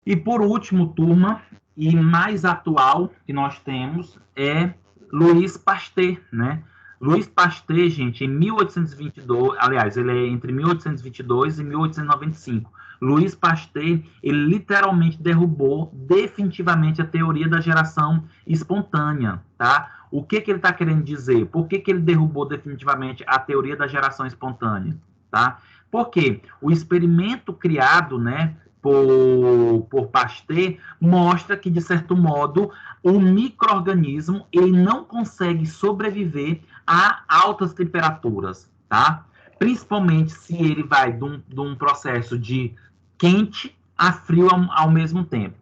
E por último, turma, e mais atual que nós temos é Louis Pasteur, né? Louis Pasteur, gente, em 1822, aliás, ele é entre 1822 e 1895. Louis Pasteur, ele literalmente derrubou definitivamente a teoria da geração espontânea, tá? O que ele está querendo dizer? Por que ele derrubou definitivamente a teoria da geração espontânea, tá? Porque o experimento criado, né, por Pasteur, mostra que, de certo modo, o micro-organismo ele não consegue sobreviver a altas temperaturas, tá? Principalmente se ele vai de um processo de quente a frio ao mesmo tempo.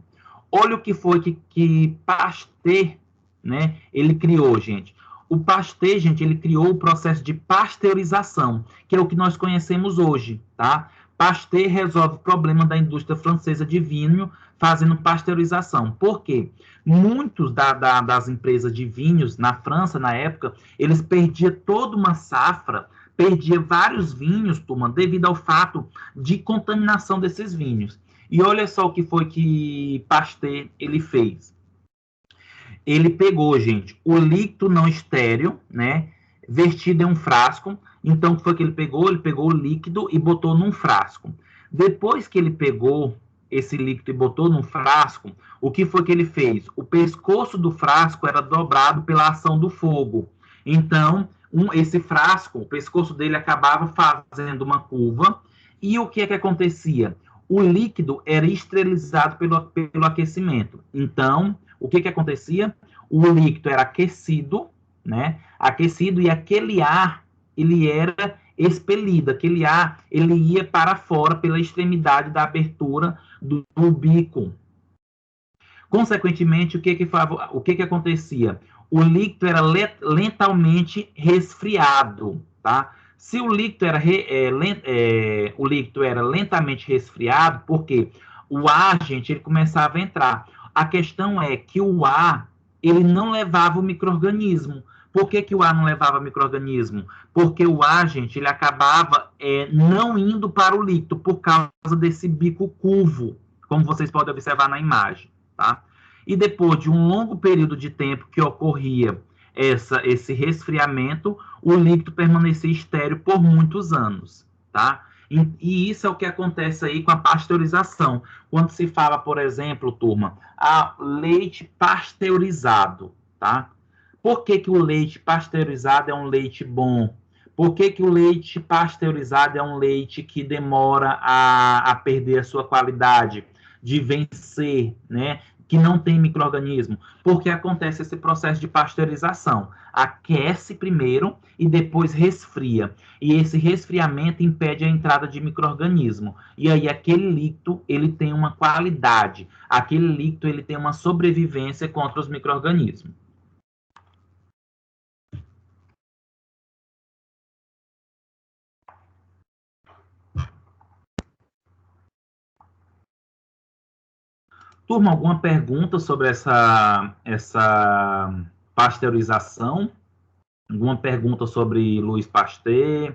Olha o que foi que Pasteur, né, ele criou, gente. O Pasteur, gente, ele criou o processo de pasteurização, que é o que nós conhecemos hoje, tá? Pasteur resolve o problema da indústria francesa de vinho fazendo pasteurização. Por quê? Muitos das empresas de vinhos na França, na época, eles perdiam toda uma safra, perdiam vários vinhos, turma, devido ao fato de contaminação desses vinhos. E olha só o que foi que Pasteur ele fez. Ele pegou, gente, o líquido não estéril, né, vertido em um frasco. Então, o que foi que ele pegou? Ele pegou o líquido e botou num frasco. Depois que ele pegou esse líquido e botou num frasco, o que foi que ele fez? O pescoço do frasco era dobrado pela ação do fogo. Então, esse frasco, o pescoço dele acabava fazendo uma curva. E o que é que acontecia? O líquido era esterilizado pelo aquecimento. Então, o que acontecia? O líquido era aquecido, né? Aquecido, e aquele ar ele era expelido, aquele ar ele ia para fora pela extremidade da abertura do bico. Consequentemente, o que acontecia? O líquido era lentamente resfriado, tá? Se o líquido era lentamente resfriado, porque o ar, gente, ele começava a entrar. A questão é que o ar ele não levava o micro-organismo. Por que o ar não levava micro-organismo? Porque o ar, gente, ele acabava não indo para o líquido por causa desse bico curvo, como vocês podem observar na imagem, tá? E depois de um longo período de tempo que ocorria esse resfriamento, o líquido permanecia estéril por muitos anos, tá? E isso é o que acontece aí com a pasteurização. Quando se fala, por exemplo, turma, leite pasteurizado, tá? Por que o leite pasteurizado é um leite bom? Por que o leite pasteurizado é um leite que demora a perder a sua qualidade, de vencer, né? Que não tem micro-organismo? Porque acontece esse processo de pasteurização. Aquece primeiro e depois resfria. E esse resfriamento impede a entrada de micro-organismo. E aí aquele líquido, ele tem uma qualidade. Aquele líquido, ele tem uma sobrevivência contra os micro-organismos. Turma, alguma pergunta sobre essa pasteurização? Alguma pergunta sobre Louis Pasteur?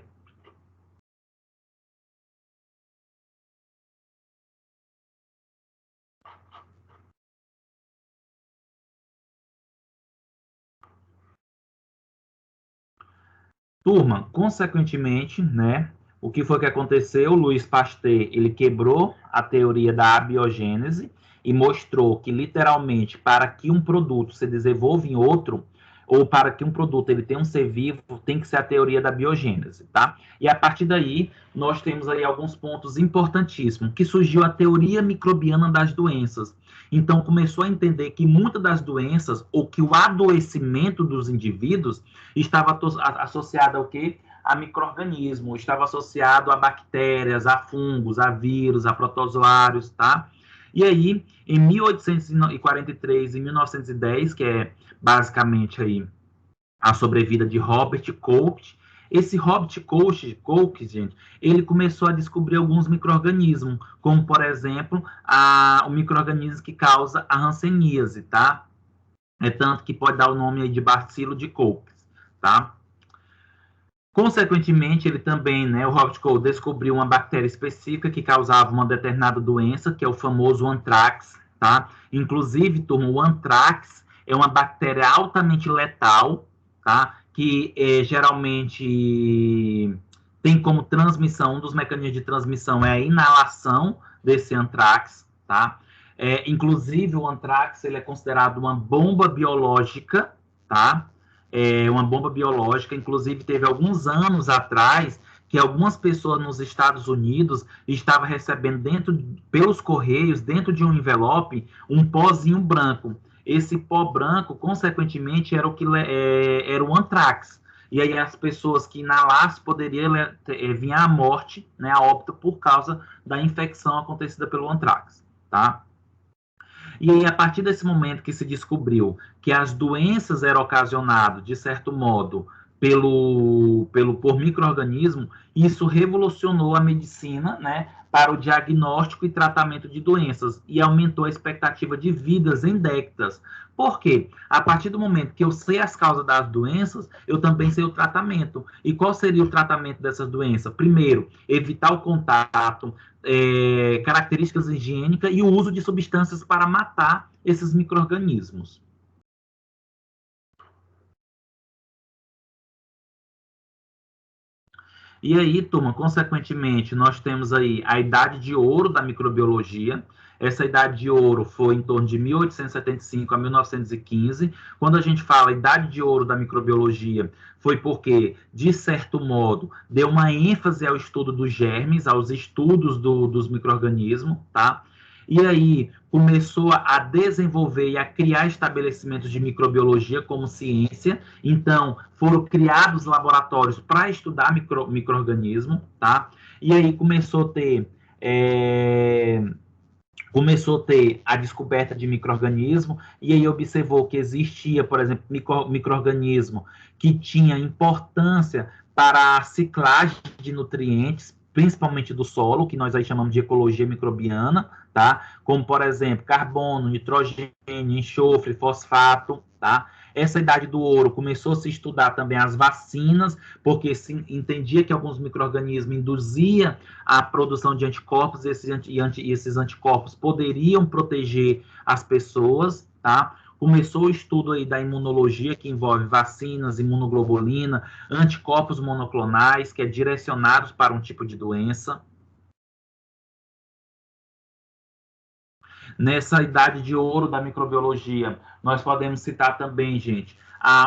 Turma, consequentemente, né, o que foi que aconteceu? Louis Pasteur, ele quebrou a teoria da abiogênese e mostrou que, literalmente, para que um produto se desenvolva em outro, ou para que um produto ele tenha um ser vivo, tem que ser a teoria da biogênese, tá? E a partir daí, nós temos aí alguns pontos importantíssimos, que surgiu a teoria microbiana das doenças. Então, começou a entender que muitas das doenças, ou que o adoecimento dos indivíduos, estava associado ao quê? A micro-organismo, estava associado a bactérias, a fungos, a vírus, a protozoários, tá? E aí, em 1843 e 1910, que é basicamente aí a sobrevida de Robert Koch, Esse Robert Koch, gente, ele começou a descobrir alguns micro-organismos, como, por exemplo, o micro-organismo que causa a hanseníase, tá? É tanto que pode dar o nome aí de bacilo de Koch, tá? Consequentemente, ele também, né, o Robert Koch descobriu uma bactéria específica que causava uma determinada doença, que é o famoso anthrax, tá? Inclusive, turma, o anthrax é uma bactéria altamente letal, tá? Que geralmente tem como transmissão, um dos mecanismos de transmissão é a inalação desse anthrax, tá? Inclusive, o anthrax ele é considerado uma bomba biológica, tá? Uma bomba biológica. Inclusive, teve alguns anos atrás que algumas pessoas nos Estados Unidos estavam recebendo pelos correios, dentro de um envelope, um pozinho branco. Esse pó branco, consequentemente, era o anthrax. E aí as pessoas que inalassem poderiam vir à morte, né, a óbito, por causa da infecção acontecida pelo anthrax, tá? E aí, a partir desse momento que se descobriu que as doenças eram ocasionadas, de certo modo, por micro-organismo, isso revolucionou a medicina, né, para o diagnóstico e tratamento de doenças e aumentou a expectativa de vidas em décadas. Por quê? A partir do momento que eu sei as causas das doenças, eu também sei o tratamento. E qual seria o tratamento dessas doenças? Primeiro, evitar o contato, características higiênicas e o uso de substâncias para matar esses micro-organismos. E aí, turma, consequentemente, nós temos aí a idade de ouro da microbiologia. Essa idade de ouro foi em torno de 1875 a 1915. Quando a gente fala idade de ouro da microbiologia, foi porque, de certo modo, deu uma ênfase ao estudo dos germes, aos estudos dos micro-organismos, tá? E aí começou a desenvolver e a criar estabelecimentos de microbiologia como ciência. Então, foram criados laboratórios para estudar micro-organismo, tá? E aí começou a ter a descoberta de micro-organismo, e aí observou que existia, por exemplo, micro-organismo que tinha importância para a ciclagem de nutrientes, principalmente do solo, que nós aí chamamos de ecologia microbiana, tá? Como, por exemplo, carbono, nitrogênio, enxofre, fosfato, tá? Essa idade do ouro começou a se estudar também as vacinas, porque se entendia que alguns micro-organismos induziam a produção de anticorpos, e esses anticorpos poderiam proteger as pessoas, tá? Começou o estudo aí da imunologia, que envolve vacinas, imunoglobulina, anticorpos monoclonais, que é direcionados para um tipo de doença. Nessa idade de ouro da microbiologia, nós podemos citar também, gente,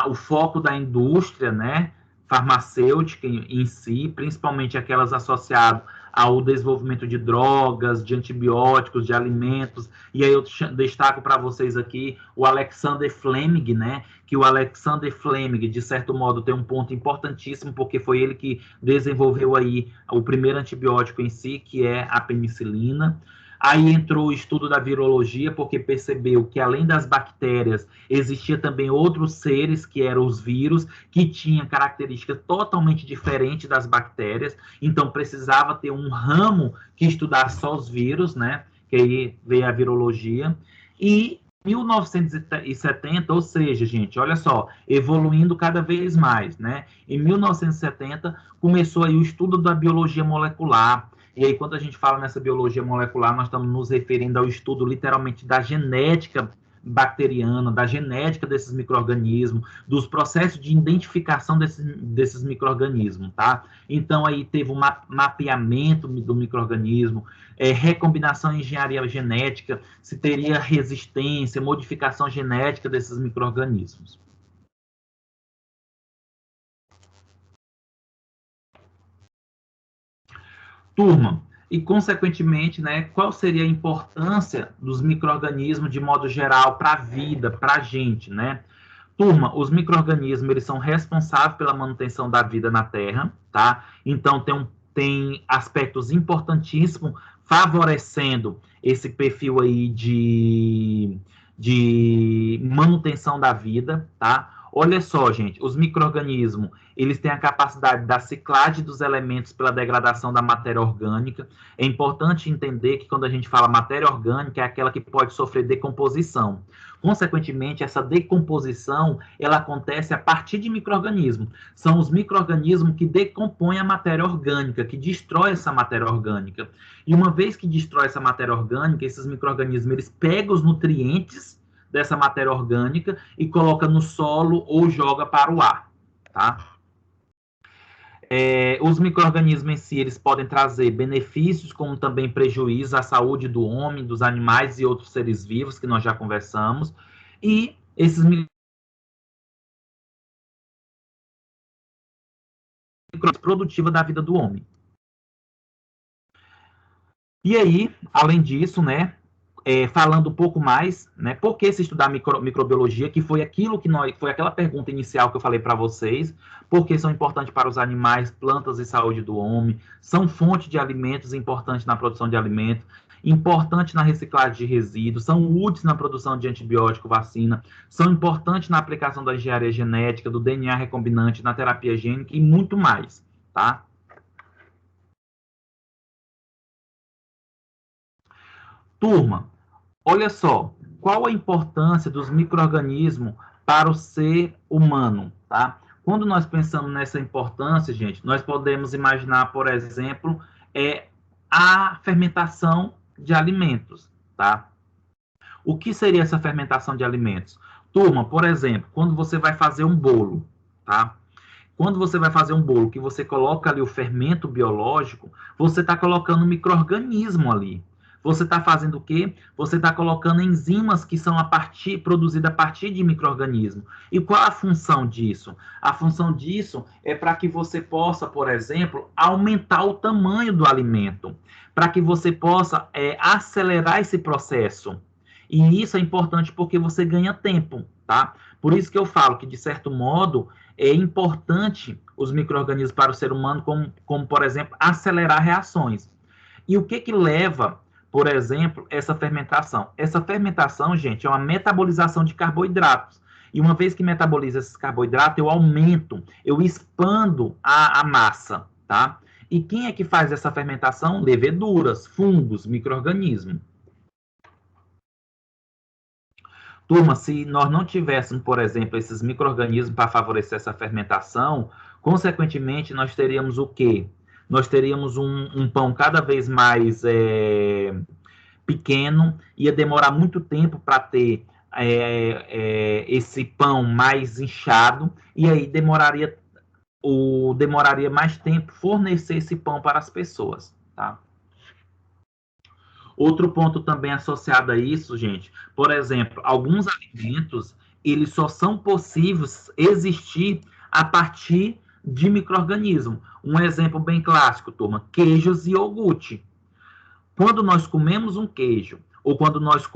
o foco da indústria, né, farmacêutica em si, principalmente aquelas associadas ao desenvolvimento de drogas, de antibióticos, de alimentos. E aí eu destaco para vocês aqui o Alexander Fleming, né? Que o Alexander Fleming, de certo modo, tem um ponto importantíssimo, porque foi ele que desenvolveu aí o primeiro antibiótico em si, que é a penicilina. Aí entrou o estudo da virologia, porque percebeu que, além das bactérias, existia também outros seres, que eram os vírus, que tinham características totalmente diferentes das bactérias. Então, precisava ter um ramo que estudasse só os vírus, né? Que aí veio a virologia. E 1970, ou seja, gente, olha só, evoluindo cada vez mais, né? Em 1970, começou aí o estudo da biologia molecular. E aí, quando a gente fala nessa biologia molecular, nós estamos nos referindo ao estudo, literalmente, da genética bacteriana, da genética desses micro-organismos, dos processos de identificação desses micro-organismos, tá? Então, aí teve um mapeamento do micro-organismo, recombinação em engenharia genética, se teria resistência, modificação genética desses micro-organismos. Turma, e consequentemente, né, qual seria a importância dos micro-organismos de modo geral para a vida, para a gente, né? Turma, os micro-organismos, eles são responsáveis pela manutenção da vida na Terra, tá? Então, tem aspectos importantíssimos favorecendo esse perfil aí de manutenção da vida, tá? Olha só, gente, os micro-organismos, eles têm a capacidade da ciclagem dos elementos pela degradação da matéria orgânica. É importante entender que quando a gente fala matéria orgânica, é aquela que pode sofrer decomposição. Consequentemente, essa decomposição, ela acontece a partir de micro-organismos. São os micro-organismos que decompõem a matéria orgânica, que destrói essa matéria orgânica. E uma vez que destrói essa matéria orgânica, esses micro-organismos, eles pegam os nutrientes dessa matéria orgânica e coloca no solo ou joga para o ar, tá? Os micro-organismos em si, eles podem trazer benefícios, como também prejuízos à saúde do homem, dos animais e outros seres vivos, que nós já conversamos, e esses micro produtiva da vida do homem. E aí, além disso, né, falando um pouco mais, né, por que se estudar microbiologia, que foi aquela pergunta inicial que eu falei para vocês, porque são importantes para os animais, plantas e saúde do homem, são fonte de alimentos, importantes na produção de alimentos, importantes na reciclagem de resíduos, são úteis na produção de antibiótico, vacina, são importantes na aplicação da engenharia genética, do DNA recombinante, na terapia gênica e muito mais, tá? Turma, olha só, qual a importância dos micro-organismos para o ser humano, tá? Quando nós pensamos nessa importância, gente, nós podemos imaginar, por exemplo, a fermentação de alimentos, tá? O que seria essa fermentação de alimentos? Turma, por exemplo, quando você vai fazer um bolo, tá? Quando você vai fazer um bolo que você coloca ali o fermento biológico, você está colocando um micro-organismo ali. Você está fazendo o quê? Você está colocando enzimas que são produzidas a partir de micro-organismos. E qual a função disso? A função disso é para que você possa, por exemplo, aumentar o tamanho do alimento, para que você possa acelerar esse processo. E isso é importante porque você ganha tempo, tá? Por isso que eu falo que, de certo modo, é importante os micro-organismos para o ser humano, como, por exemplo, acelerar reações. E o que leva, por exemplo, essa fermentação? Essa fermentação, gente, é uma metabolização de carboidratos. E uma vez que metaboliza esses carboidratos, eu expando a massa, tá? E quem é que faz essa fermentação? Leveduras, fungos, micro-organismos. Turma, se nós não tivéssemos, por exemplo, esses micro-organismos para favorecer essa fermentação, consequentemente, nós teríamos o quê? Nós teríamos um pão cada vez mais pequeno, ia demorar muito tempo para ter esse pão mais inchado, e aí demoraria mais tempo fornecer esse pão para as pessoas, tá? Outro ponto também associado a isso, gente, por exemplo, alguns alimentos, eles só são possíveis existir a partir de micro-organismos. Um exemplo bem clássico, turma, queijos e iogurte. Quando nós comemos um queijo, ou quando nós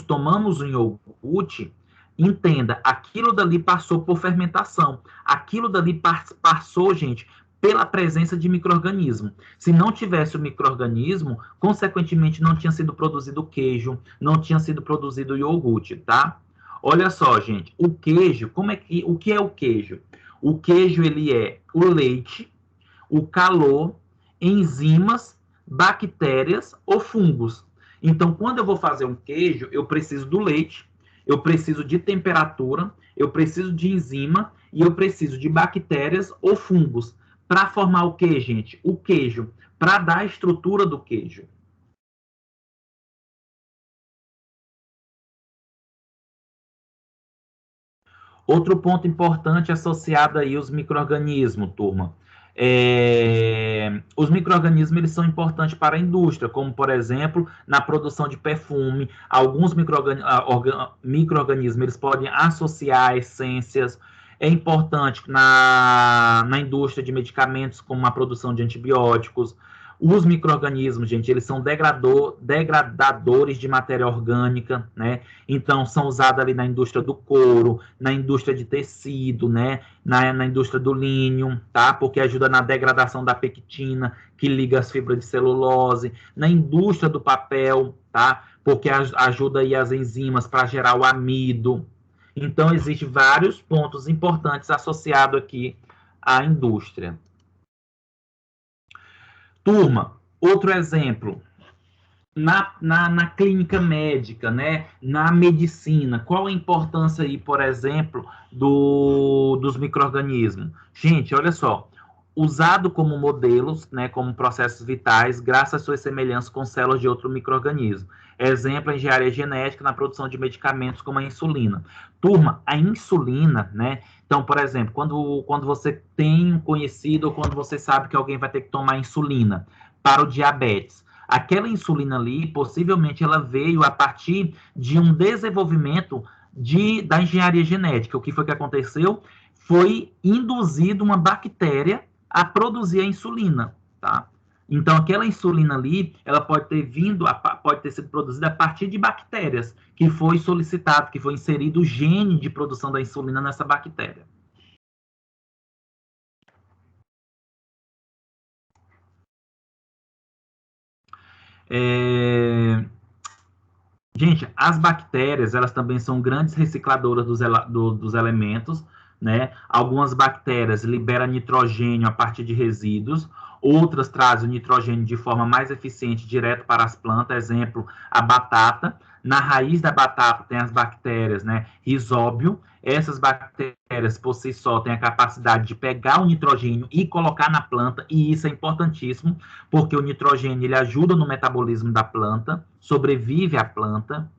tomamos um iogurte, entenda, aquilo dali passou por fermentação. Aquilo dali passou, gente, pela presença de micro-organismo. Se não tivesse o micro-organismo, consequentemente não tinha sido produzido o queijo, não tinha sido produzido o iogurte, tá? Olha só, gente, o queijo, o que é o queijo? O queijo, ele é o leite, o calor, enzimas, bactérias ou fungos. Então, quando eu vou fazer um queijo, eu preciso do leite, eu preciso de temperatura, eu preciso de enzima e eu preciso de bactérias ou fungos. Para formar o que, gente? O queijo. Para dar a estrutura do queijo. Outro ponto importante associado aí aos micro-organismos, turma. Os micro-organismos, eles são importantes para a indústria, como, por exemplo, na produção de perfume. Alguns micro-organismos, eles podem associar essências. É importante na indústria de medicamentos, como a produção de antibióticos. Os micro-organismos, gente, eles são degradadores de matéria orgânica, né? Então, são usados ali na indústria do couro, na indústria de tecido, né? Na indústria do linho, tá? Porque ajuda na degradação da pectina, que liga as fibras de celulose. Na indústria do papel, tá? Porque ajuda aí as enzimas para gerar o amido. Então, existem vários pontos importantes associados aqui à indústria. Turma, outro exemplo, na clínica médica, né, na medicina, qual a importância aí, por exemplo, dos micro-organismos? Gente, olha só, usado como modelos, né, como processos vitais, graças às suas semelhanças com células de outro micro-organismo. Exemplo, a engenharia genética na produção de medicamentos como a insulina. Turma, a insulina, né, então, por exemplo, quando você tem um conhecido ou quando você sabe que alguém vai ter que tomar insulina para o diabetes, aquela insulina ali, possivelmente, ela veio a partir de um desenvolvimento da engenharia genética. O que foi que aconteceu? Foi induzido uma bactéria a produzir a insulina, tá? Então, aquela insulina ali, ela pode ter sido produzida a partir de bactérias, que foi solicitado, que foi inserido o gene de produção da insulina nessa bactéria. Gente, as bactérias, elas também são grandes recicladoras dos elementos, né? Algumas bactérias liberam nitrogênio a partir de resíduos, outras trazem o nitrogênio de forma mais eficiente direto para as plantas, exemplo, a batata. Na raiz da batata tem as bactérias, né? Rizóbio. Essas bactérias, por si só, têm a capacidade de pegar o nitrogênio e colocar na planta, e isso é importantíssimo, porque o nitrogênio ele ajuda no metabolismo da planta, sobrevive à planta.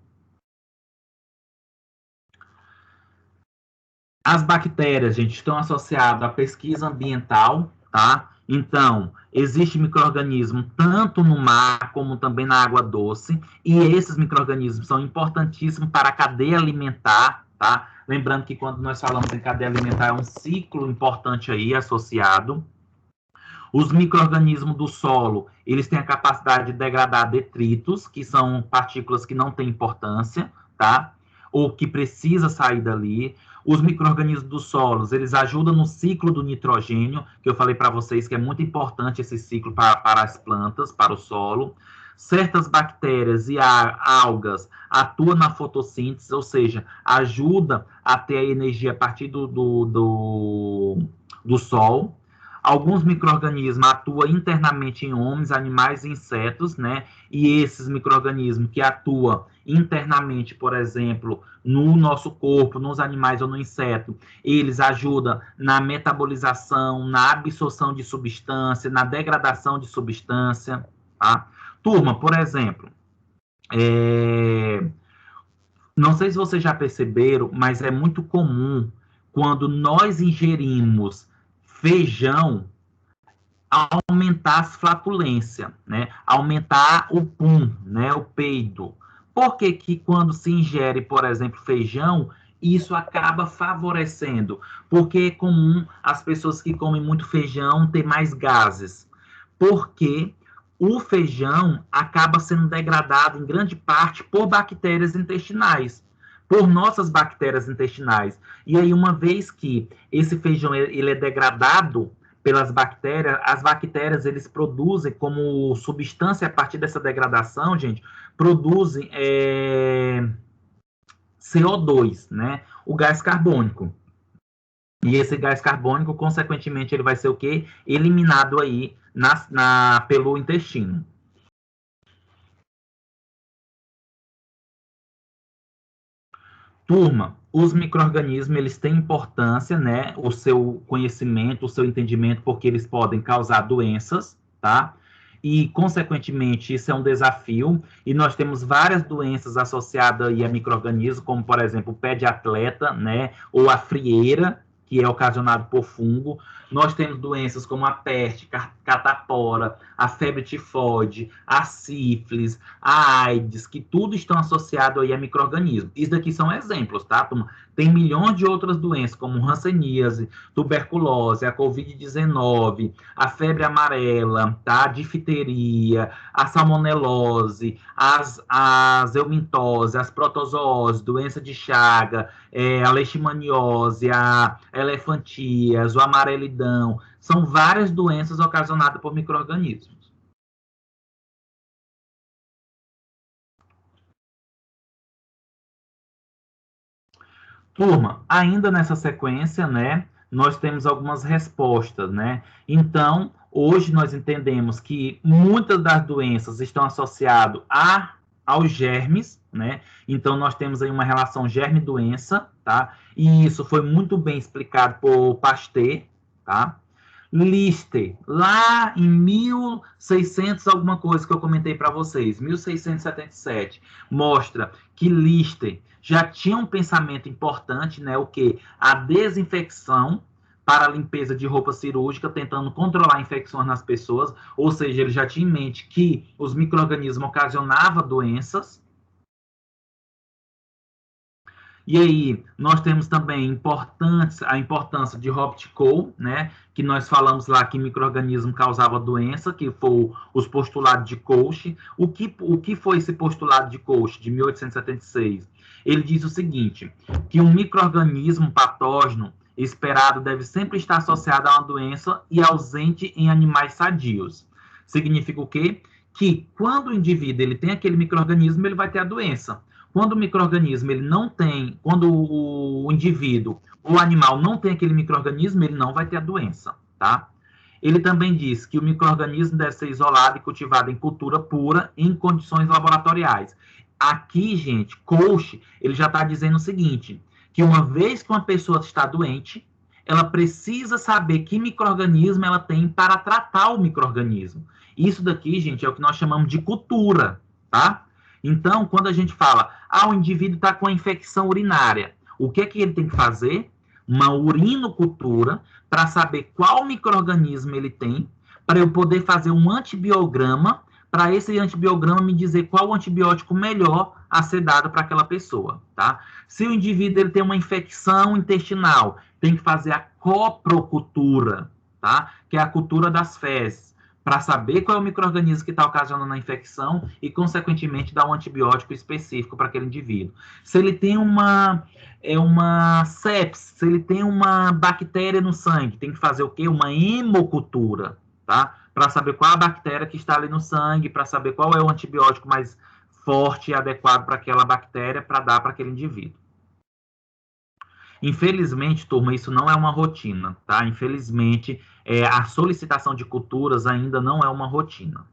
As bactérias, gente, estão associadas à pesquisa ambiental, tá? Então, existe micro-organismo tanto no mar como também na água doce, e esses micro-organismos são importantíssimos para a cadeia alimentar, tá? Lembrando que quando nós falamos em cadeia alimentar, é um ciclo importante aí associado. Os micro-organismos do solo, eles têm a capacidade de degradar detritos, que são partículas que não têm importância, tá? Ou que precisa sair dali. Os micro-organismos dos solos, eles ajudam no ciclo do nitrogênio, que eu falei para vocês que é muito importante esse ciclo para as plantas, para o solo. Certas bactérias e algas atuam na fotossíntese, ou seja, ajuda a ter a energia a partir do sol. Alguns micro-organismos atuam internamente em homens, animais e insetos, né? E esses micro-organismos que atuam internamente, por exemplo, no nosso corpo, nos animais ou no inseto, eles ajudam na metabolização, na absorção de substância, na degradação de substância, tá? Turma, por exemplo, não sei se vocês já perceberam, mas é muito comum quando nós ingerimos feijão, aumentar as flatulências, né? Aumentar o pum, né? O peido. Por que que quando se ingere, por exemplo, feijão, isso acaba favorecendo? Porque é comum as pessoas que comem muito feijão ter mais gases. Porque o feijão acaba sendo degradado em grande parte por bactérias intestinais, por nossas bactérias intestinais. E aí, uma vez que esse feijão ele é degradado pelas bactérias, as bactérias eles produzem como substância a partir dessa degradação, gente, produzem CO2, né? O gás carbônico. E esse gás carbônico, consequentemente, ele vai ser o quê? Eliminado aí pelo intestino. Turma, os micro-organismos, eles têm importância, né? O seu conhecimento, o seu entendimento, porque eles podem causar doenças, tá? E, consequentemente, isso é um desafio. E nós temos várias doenças associadas aí a micro-organismos, como, por exemplo, o pé de atleta, né? Ou a frieira, que é ocasionado por fungo. Nós temos doenças como a peste, catapora, a febre tifoide, a sífilis, a AIDS, que tudo estão associados aí a micro-organismos. Isso daqui são exemplos, tá, turma? Tem milhões de outras doenças, como hanseníase, tuberculose, a Covid-19, a febre amarela, tá? A difteria, a salmonelose, as eumintose, as protozooses, doença de Chaga, a leishmaniose, a elefantíase, o amarelidão. São várias doenças ocasionadas por micro-organismos. Turma, ainda nessa sequência, né, nós temos algumas respostas, né? Então, hoje nós entendemos que muitas das doenças estão associadas aos germes, né? Então, nós temos aí uma relação germe-doença, tá? E isso foi muito bem explicado por Pasteur, tá? Lister, lá em 1600 alguma coisa que eu comentei para vocês, 1677, mostra que Lister já tinha um pensamento importante, né, o que? A desinfecção para a limpeza de roupa cirúrgica, tentando controlar infecções nas pessoas, ou seja, ele já tinha em mente que os micro-organismos ocasionavam doenças. E aí, nós temos também a importância de Robert Koch, né, que nós falamos lá que micro-organismo causava doença, que foi os postulados de Koch. O que foi esse postulado de Koch, de 1876? Ele diz o seguinte, que um micro-organismo patógeno esperado deve sempre estar associado a uma doença e ausente em animais sadios. Significa o quê? Que quando o indivíduo ele tem aquele micro-organismo, ele vai ter a doença. Quando o micro-organismo ele não tem, quando o indivíduo, o animal não tem aquele micro-organismo, ele não vai ter a doença, tá? Ele também diz que o micro-organismo deve ser isolado e cultivado em cultura pura, em condições laboratoriais. Aqui, gente, Koch, ele já está dizendo o seguinte, que uma vez que uma pessoa está doente, ela precisa saber que micro-organismo ela tem para tratar o micro-organismo. Isso daqui, gente, é o que nós chamamos de cultura, tá? Então, quando a gente fala, o indivíduo está com a infecção urinária, o que é que ele tem que fazer? Uma urinocultura para saber qual micro-organismo ele tem, para eu poder fazer um antibiograma, para esse antibiograma me dizer qual o antibiótico melhor a ser dado para aquela pessoa, tá? Se o indivíduo ele tem uma infecção intestinal, tem que fazer a coprocultura, tá? Que é a cultura das fezes, para saber qual é o micro-organismo que está ocasionando a infecção e, consequentemente, dar um antibiótico específico para aquele indivíduo. Se ele tem uma sepsis, se ele tem uma bactéria no sangue, tem que fazer o quê? Uma hemocultura, tá? Para saber qual a bactéria que está ali no sangue, para saber qual é o antibiótico mais forte e adequado para aquela bactéria, para dar para aquele indivíduo. Infelizmente, turma, isso não é uma rotina, tá? Infelizmente, a solicitação de culturas ainda não é uma rotina.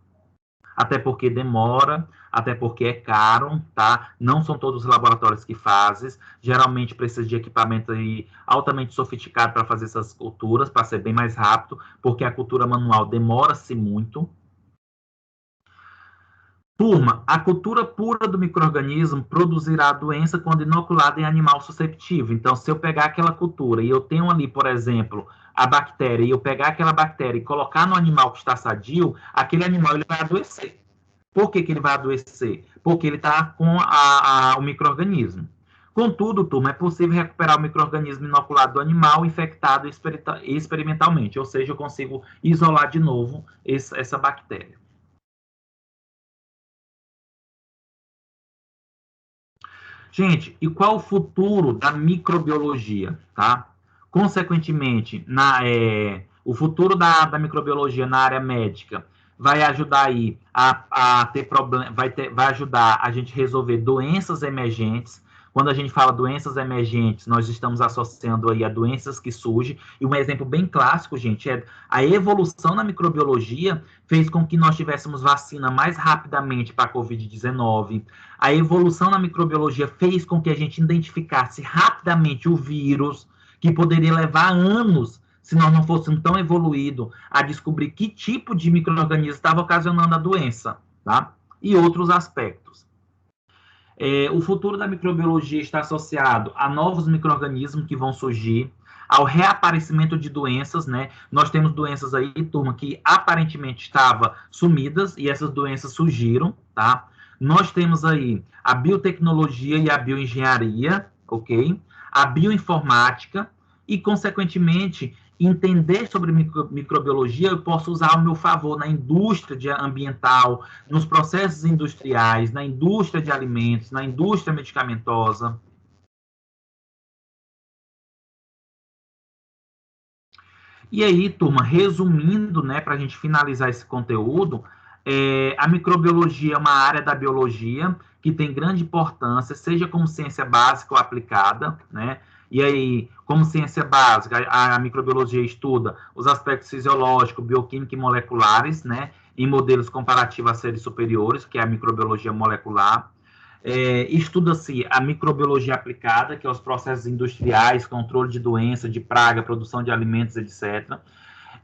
Até porque demora, até porque é caro, tá? Não são todos os laboratórios que fazem. Geralmente precisa de equipamento aí altamente sofisticado para fazer essas culturas, para ser bem mais rápido, porque a cultura manual demora-se muito. Turma, a cultura pura do micro-organismo produzirá a doença quando inoculada em animal susceptível. Então, se eu pegar aquela cultura e eu tenho ali, por exemplo, a bactéria, e eu pegar aquela bactéria e colocar no animal que está sadio, aquele animal ele vai adoecer. Por que ele vai adoecer? Porque ele está com o micro-organismo. Contudo, turma, é possível recuperar o micro-organismo inoculado do animal infectado experimentalmente, ou seja, eu consigo isolar de novo essa bactéria. Gente, e qual o futuro da microbiologia, tá? Consequentemente, o futuro da microbiologia na área médica vai ajudar aí a ter problema, vai ajudar a gente resolver doenças emergentes. Quando a gente fala doenças emergentes, nós estamos associando aí a doenças que surgem. E um exemplo bem clássico, gente, é a evolução na microbiologia fez com que nós tivéssemos vacina mais rapidamente para a Covid-19. A evolução na microbiologia fez com que a gente identificasse rapidamente o vírus, que poderia levar anos, se nós não fôssemos tão evoluídos, a descobrir que tipo de micro-organismo estava ocasionando a doença, tá? E outros aspectos. O futuro da microbiologia está associado a novos micro-organismos que vão surgir, ao reaparecimento de doenças, né? Nós temos doenças aí, turma, que aparentemente estavam sumidas e essas doenças surgiram, tá? Nós temos aí a biotecnologia e a bioengenharia, ok? A bioinformática e, consequentemente, entender sobre microbiologia, eu posso usar ao meu favor na indústria ambiental, nos processos industriais, na indústria de alimentos, na indústria medicamentosa. E aí, turma, resumindo, né, para a gente finalizar esse conteúdo, a microbiologia é uma área da biologia que tem grande importância, seja como ciência básica ou aplicada, né? E aí, como ciência básica, a microbiologia estuda os aspectos fisiológicos, bioquímicos e moleculares, né, em modelos comparativos a seres superiores, que é a microbiologia molecular. Estuda-se a microbiologia aplicada, que é os processos industriais, controle de doença, de praga, produção de alimentos, etc.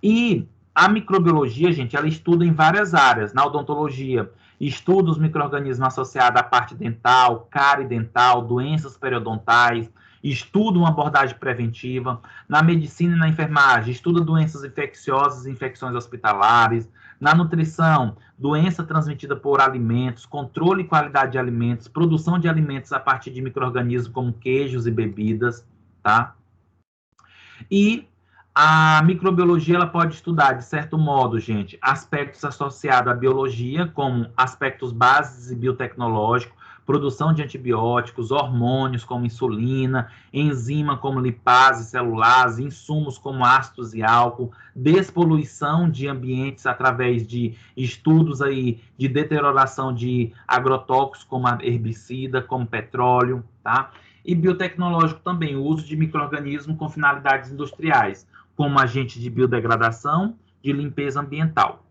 E a microbiologia, gente, ela estuda em várias áreas. Na odontologia, estuda os micro-organismos associados à parte dental, cárie dental, doenças periodontais, estuda uma abordagem preventiva. Na medicina e na enfermagem, estuda doenças infecciosas e infecções hospitalares. Na nutrição, doença transmitida por alimentos, controle e qualidade de alimentos, produção de alimentos a partir de micro-organismos como queijos e bebidas, tá? E a microbiologia ela pode estudar, de certo modo, gente, aspectos associados à biologia, como aspectos básicos e biotecnológicos, produção de antibióticos, hormônios como insulina, enzima como lipase, celulase, insumos como ácidos e álcool, despoluição de ambientes através de estudos aí de deterioração de agrotóxicos como herbicida, como petróleo, tá? E biotecnológico também, o uso de micro-organismos com finalidades industriais, como agente de biodegradação, de limpeza ambiental.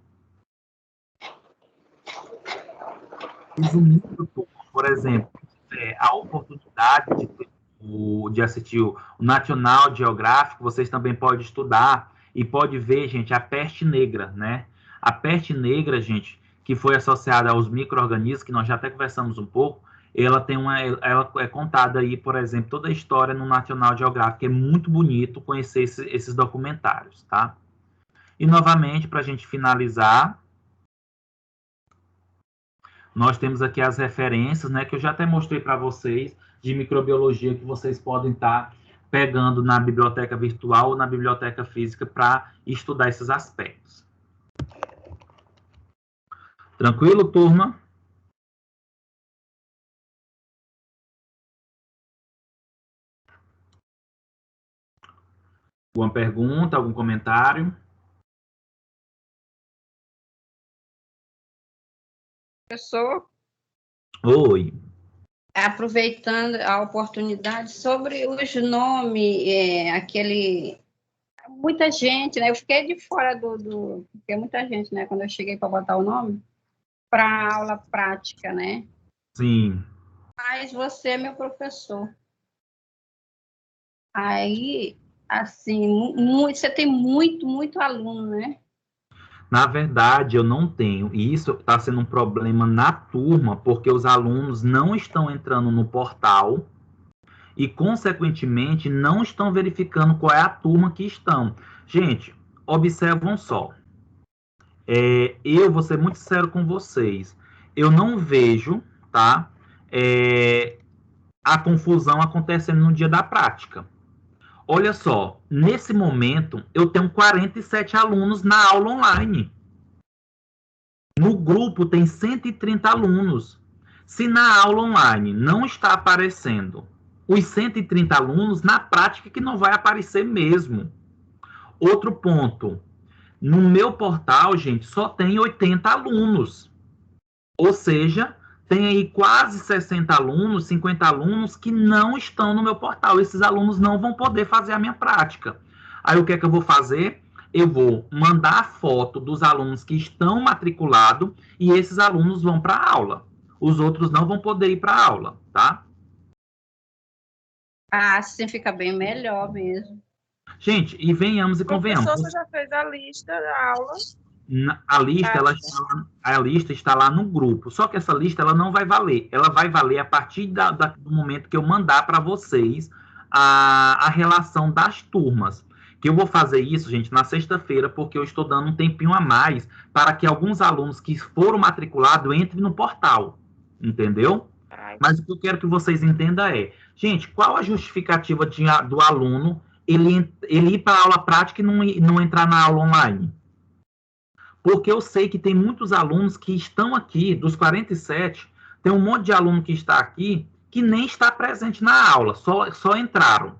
Resumindo, por exemplo, a oportunidade de assistir o National Geographic, vocês também podem estudar e pode ver, gente, a peste negra, né? A peste negra, gente, que foi associada aos micro-organismos, que nós já até conversamos um pouco, ela é contada aí, por exemplo, toda a história no National Geographic. É muito bonito conhecer esses documentários, tá? E, novamente, para a gente finalizar, nós temos aqui as referências, né, que eu já até mostrei para vocês, de microbiologia, que vocês podem estar pegando na biblioteca virtual ou na biblioteca física para estudar esses aspectos. Tranquilo, turma? Alguma pergunta, algum comentário? Professor, Oi. aproveitando a oportunidade, sobre os nomes, muita gente, né? Eu fiquei de fora porque muita gente, né? Quando eu cheguei para botar o nome, para aula prática, né? Sim. Mas você é meu professor. Aí, assim, você tem muito aluno, né? Na verdade, eu não tenho. E isso está sendo um problema na turma, porque os alunos não estão entrando no portal e, consequentemente, não estão verificando qual é a turma que estão. Gente, observam só. Eu vou ser muito sincero com vocês. Eu não vejo, tá? A confusão acontecendo no dia da prática. Olha só, nesse momento, eu tenho 47 alunos na aula online. No grupo tem 130 alunos. Se na aula online não está aparecendo os 130 alunos, na prática que não vai aparecer mesmo. Outro ponto, no meu portal, gente, só tem 80 alunos. Ou seja, tem aí quase 60 alunos, 50 alunos que não estão no meu portal. Esses alunos não vão poder fazer a minha prática. Aí o que é que eu vou fazer? Eu vou mandar a foto dos alunos que estão matriculados e esses alunos vão para a aula. Os outros não vão poder ir para a aula, tá? Ah, assim fica bem melhor mesmo. Gente, e venhamos e convenhamos. Professor, você já fez a lista da aula? A lista está lá no grupo. Só que essa lista ela não vai valer. Ela vai valer a partir do momento que eu mandar para vocês a relação das turmas. Que eu vou fazer isso, gente, na sexta-feira, porque eu estou dando um tempinho a mais para que alguns alunos que foram matriculados entrem no portal. Entendeu? Mas o que eu quero que vocês entendam gente, qual a justificativa do aluno ele ir para a aula prática e não entrar na aula online? Porque eu sei que tem muitos alunos que estão aqui, dos 47, tem um monte de aluno que está aqui que nem está presente na aula, só entraram.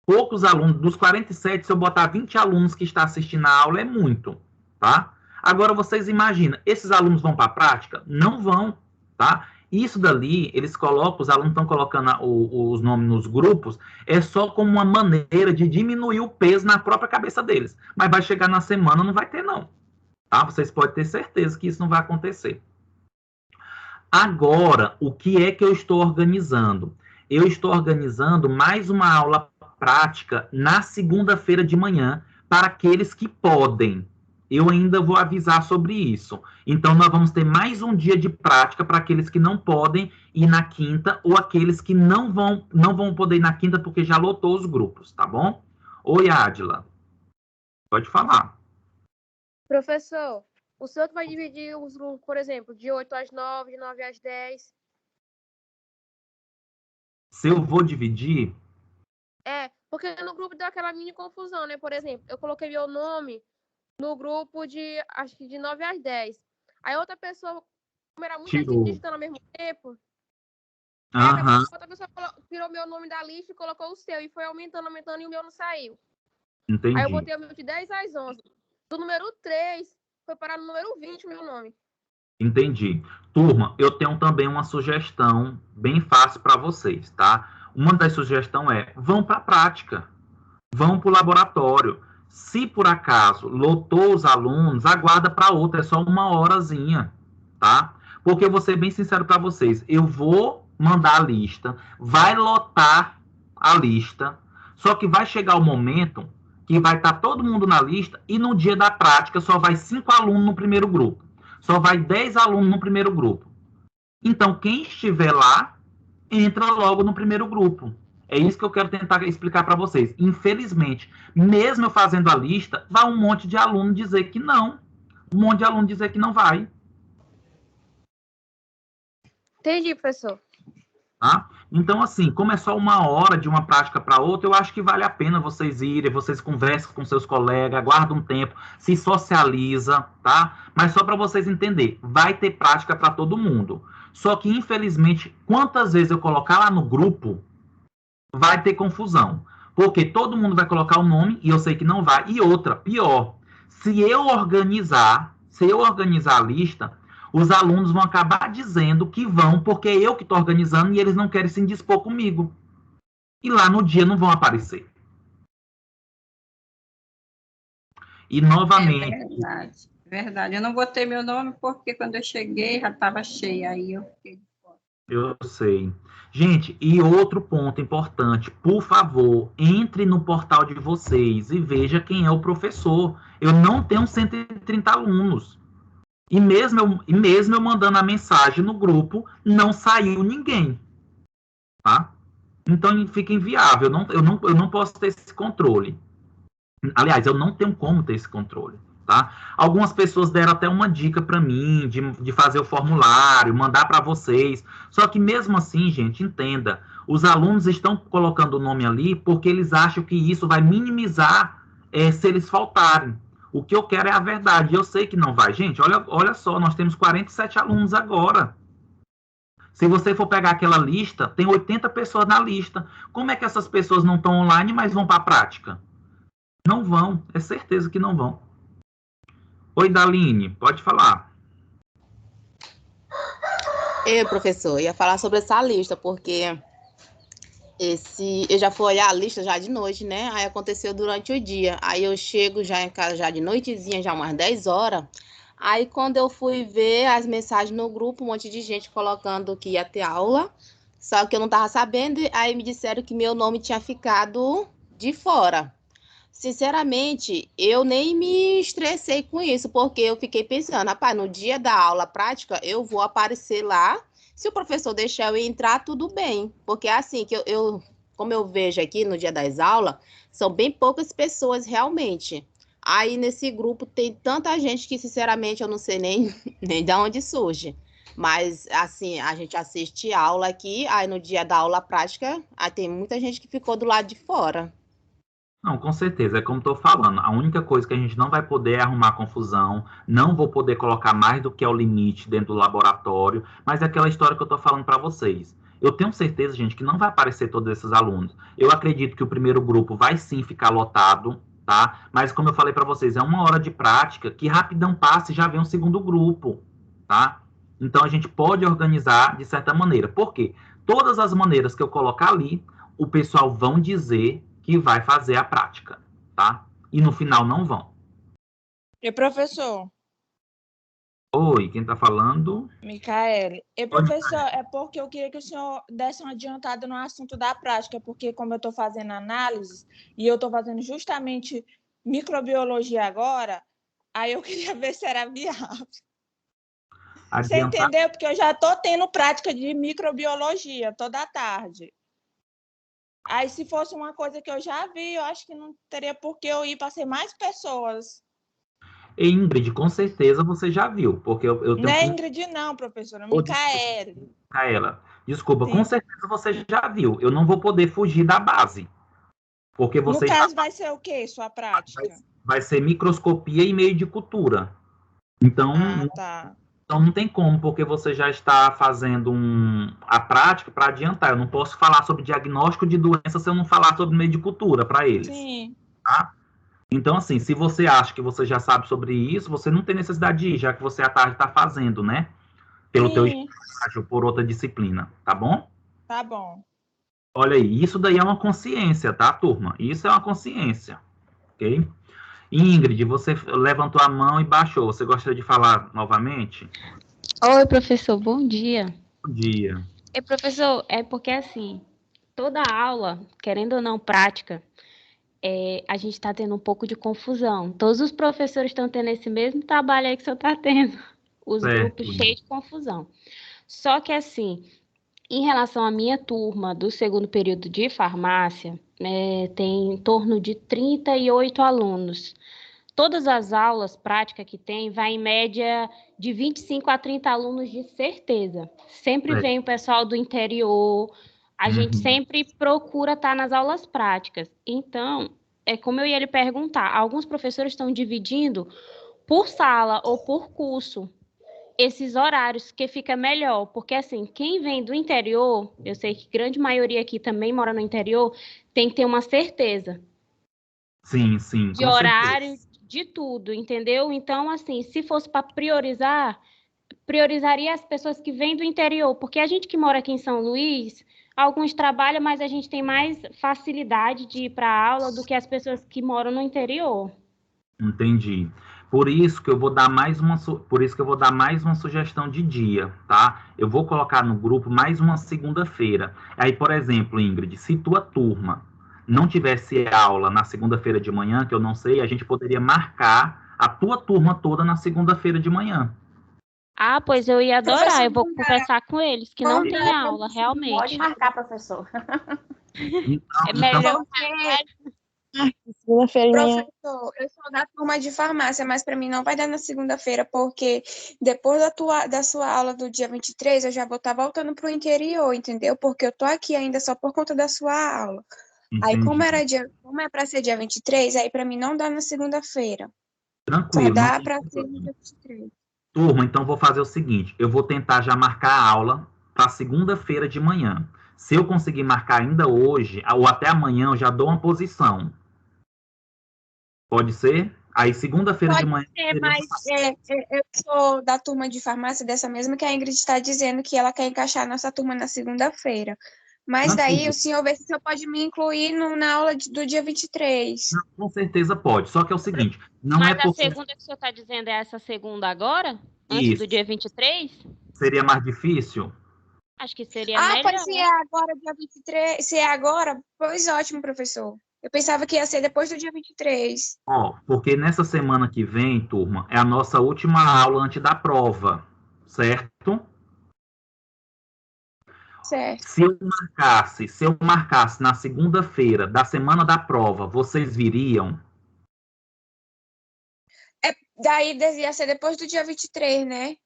Poucos alunos, dos 47, se eu botar 20 alunos que estão assistindo a aula, é muito, tá? Agora, vocês imaginam, esses alunos vão para a prática? Não vão, tá? Isso dali, eles colocam, os alunos estão colocando os nomes nos grupos, é só como uma maneira de diminuir o peso na própria cabeça deles. Mas vai chegar na semana, não vai ter não. Tá? Vocês podem ter certeza que isso não vai acontecer. Agora, o que é que eu estou organizando? Eu estou organizando mais uma aula prática na segunda-feira de manhã para aqueles que podem. Eu ainda vou avisar sobre isso. Então, nós vamos ter mais um dia de prática para aqueles que não podem ir na quinta ou aqueles que não vão poder ir na quinta porque já lotou os grupos, tá bom? Oi, Adila. Pode falar. Professor, o senhor que vai dividir os grupos, por exemplo, de 8 às 9, de 9 às 10? Se eu vou dividir... Porque no grupo deu aquela mini confusão, né? Por exemplo, eu coloquei meu nome no grupo de, acho que de 9 às 10. Aí outra pessoa, como era muita gente digitando ao mesmo tempo, outra pessoa tirou meu nome da lista e colocou o seu. E foi aumentando e o meu não saiu. Entendi. Aí eu botei o meu de 10 às 11. Do número 3, foi parar no número 20 o meu nome. Entendi. Turma, eu tenho também uma sugestão bem fácil para vocês, tá? Uma das sugestões é, vão para a prática, vão para o laboratório. Se por acaso lotou os alunos, aguarda para outra, é só uma horazinha, tá? Porque eu vou ser bem sincero para vocês, eu vou mandar a lista, vai lotar a lista, só que vai chegar o momento que vai estar todo mundo na lista e no dia da prática só vai 5 alunos no primeiro grupo, só vai 10 alunos no primeiro grupo. Então, quem estiver lá, entra logo no primeiro grupo. É isso que eu quero tentar explicar para vocês. Infelizmente, mesmo eu fazendo a lista, vai um monte de aluno dizer que não. Um monte de aluno dizer que não vai. Entendi, professor. Tá? Então, assim, como é só uma hora de uma prática para outra, eu acho que vale a pena vocês irem, vocês conversam com seus colegas, aguardam um tempo, se socializa, tá? Mas só para vocês entenderem, vai ter prática para todo mundo. Só que, infelizmente, quantas vezes eu colocar lá no grupo, vai ter confusão. Porque todo mundo vai colocar o nome, e eu sei que não vai. E outra, pior, se eu organizar a lista, os alunos vão acabar dizendo que vão, porque é eu que estou organizando, e eles não querem se indispor comigo. E lá no dia não vão aparecer. E, novamente... Verdade. Eu não botei meu nome porque quando eu cheguei já estava cheia, aí eu fiquei de fora. Eu sei. Gente, e outro ponto importante, por favor, entre no portal de vocês e veja quem é o professor. Eu não tenho 130 alunos. E mesmo eu mandando a mensagem no grupo, não saiu ninguém. Tá? Então fica inviável. Eu não posso ter esse controle. Aliás, eu não tenho como ter esse controle. Tá? Algumas pessoas deram até uma dica para mim de fazer o formulário, mandar para vocês. Só que mesmo assim, gente, entenda, os alunos estão colocando o nome ali porque eles acham que isso vai minimizar se eles faltarem. O que eu quero é a verdade. Eu sei que não vai. Gente, olha só, nós temos 47 alunos agora. Se você for pegar aquela lista, tem 80 pessoas na lista. Como é que essas pessoas não estão online, mas vão para a prática? Não vão, é certeza que não vão. Oi, Daline, pode falar. Professor, ia falar sobre essa lista, porque eu já fui olhar a lista já de noite, né? Aí aconteceu durante o dia. Aí eu chego já em casa já de noitezinha, já umas 10 horas. Aí quando eu fui ver as mensagens no grupo, um monte de gente colocando que ia ter aula, só que eu não estava sabendo, aí me disseram que meu nome tinha ficado de fora. Sinceramente, eu nem me estressei com isso, porque eu fiquei pensando, rapaz, no dia da aula prática, eu vou aparecer lá, se o professor deixar eu entrar, tudo bem, porque é assim, que como eu vejo aqui no dia das aulas, são bem poucas pessoas realmente. Aí nesse grupo tem tanta gente que, sinceramente, eu não sei nem de onde surge. Mas, assim, a gente assiste aula aqui, aí no dia da aula prática, aí tem muita gente que ficou do lado de fora. Não, com certeza, é como estou falando, a única coisa que a gente não vai poder é arrumar confusão, não vou poder colocar mais do que é o limite dentro do laboratório, mas é aquela história que eu estou falando para vocês. Eu tenho certeza, gente, que não vai aparecer todos esses alunos. Eu acredito que o primeiro grupo vai sim ficar lotado, tá? Mas como eu falei para vocês, é uma hora de prática que rapidão passa e já vem um segundo grupo, tá? Então, a gente pode organizar de certa maneira. Por quê? Todas as maneiras que eu colocar ali, o pessoal vão dizer que vai fazer a prática, tá? E no final não vão. E professor? Oi, quem está falando? Micaele. E professor, é porque eu queria que o senhor desse uma adiantada no assunto da prática, porque como eu estou fazendo análise e eu estou fazendo justamente microbiologia agora, aí eu queria ver se era viável. Você entendeu? Porque eu já estou tendo prática de microbiologia toda tarde. Aí, se fosse uma coisa que eu já vi, eu acho que não teria por que eu ir para ser mais pessoas. Ingrid, com certeza você já viu, porque eu tenho... Não é Ingrid não, professora, Micaele. Micaela, desculpa, com certeza você já viu. Eu não vou poder fugir da base. Porque você no caso, vai ser o quê, sua prática? Vai ser microscopia e meio de cultura. Então, então não tem como, porque você já está fazendo a prática para adiantar. Eu não posso falar sobre diagnóstico de doença se eu não falar sobre meio de cultura para eles. Sim. Tá? Então, assim, se você acha que você já sabe sobre isso, você não tem necessidade de ir, já que você à tarde está fazendo, né? Pelo teu estágio, por outra disciplina, tá bom? Tá bom. Olha aí, isso daí é uma consciência, tá, turma? Isso é uma consciência, ok? Ingrid, você levantou a mão e baixou. Você gostaria de falar novamente? Oi, professor, bom dia. Bom dia. Professor, é porque assim, toda aula, querendo ou não prática, a gente está tendo um pouco de confusão. Todos os professores estão tendo esse mesmo trabalho aí que o senhor está tendo. Os grupos cheios de confusão. Só que assim, em relação à minha turma do segundo período de farmácia, tem em torno de 38 alunos. Todas as aulas práticas que tem, vai em média de 25 a 30 alunos de certeza. Sempre vem o pessoal do interior, a gente sempre procura estar nas aulas práticas. Então, é como eu ia lhe perguntar, alguns professores estão dividindo por sala ou por curso esses horários, que fica melhor, porque assim, quem vem do interior, eu sei que grande maioria aqui também mora no interior, tem que ter uma certeza. Sim, sim. De horário, de tudo, entendeu? Então, assim, se fosse para priorizar, priorizaria as pessoas que vêm do interior, porque a gente que mora aqui em São Luís, alguns trabalham, mas a gente tem mais facilidade de ir para a aula do que as pessoas que moram no interior. Entendi. Por isso que eu vou dar mais uma sugestão de dia, tá? Eu vou colocar no grupo mais uma segunda-feira. Aí, por exemplo, Ingrid, se tua turma não tivesse aula na segunda-feira de manhã, que eu não sei, a gente poderia marcar a tua turma toda na segunda-feira de manhã. Ah, pois eu ia adorar, eu vou conversar com eles, que não tem aula, realmente. Pode marcar, professor. É melhor. Segunda-feira. Professor, eu sou da turma de farmácia, mas para mim não vai dar na segunda-feira, porque depois da sua aula do dia 23, eu já vou estar voltando para o interior, entendeu? Porque eu tô aqui ainda só por conta da sua aula. Entendi. Aí, como é para ser dia 23, aí para mim não dá na segunda-feira. Tranquilo. Só dá para ser no dia 23. Turma, então vou fazer o seguinte, eu vou tentar já marcar a aula para segunda-feira de manhã. Se eu conseguir marcar ainda hoje, ou até amanhã, eu já dou uma posição. Pode ser? Aí, segunda-feira de manhã... Pode ser, mas eu sou da turma de farmácia, dessa mesma que a Ingrid está dizendo que ela quer encaixar a nossa turma na segunda-feira. Mas daí o senhor vê se o senhor pode me incluir na aula do dia 23. Não, com certeza pode. Só que é o seguinte, não mas é porque... Mas a segunda que o senhor está dizendo é essa segunda agora? Antes Isso. do dia 23? Seria mais difícil? Acho que seria melhor. Pois se é agora, dia 23, se é agora, pois ótimo, professor. Eu pensava que ia ser depois do dia 23. Porque nessa semana que vem, turma, é a nossa última aula antes da prova, certo? Certo. Se eu marcasse na segunda-feira da semana da prova, vocês viriam? Daí devia ser depois do dia 23, né?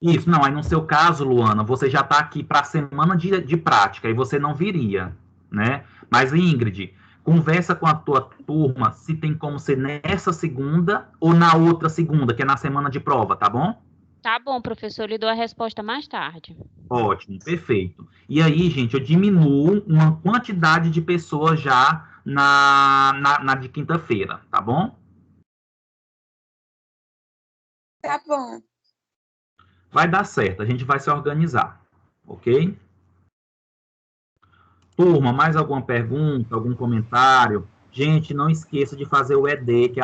Isso, não. Aí no seu caso, Luana, você já está aqui para a semana de prática e você não viria, né? Mas, Ingrid, conversa com a tua turma se tem como ser nessa segunda ou na outra segunda, que é na semana de prova, tá bom? Tá bom, professor, eu lhe dou a resposta mais tarde. Ótimo, perfeito. E aí, gente, eu diminuo uma quantidade de pessoas já na de quinta-feira, tá bom? Tá bom. Vai dar certo, a gente vai se organizar, ok? Turma, mais alguma pergunta, algum comentário? Gente, não esqueça de fazer o ED, que é a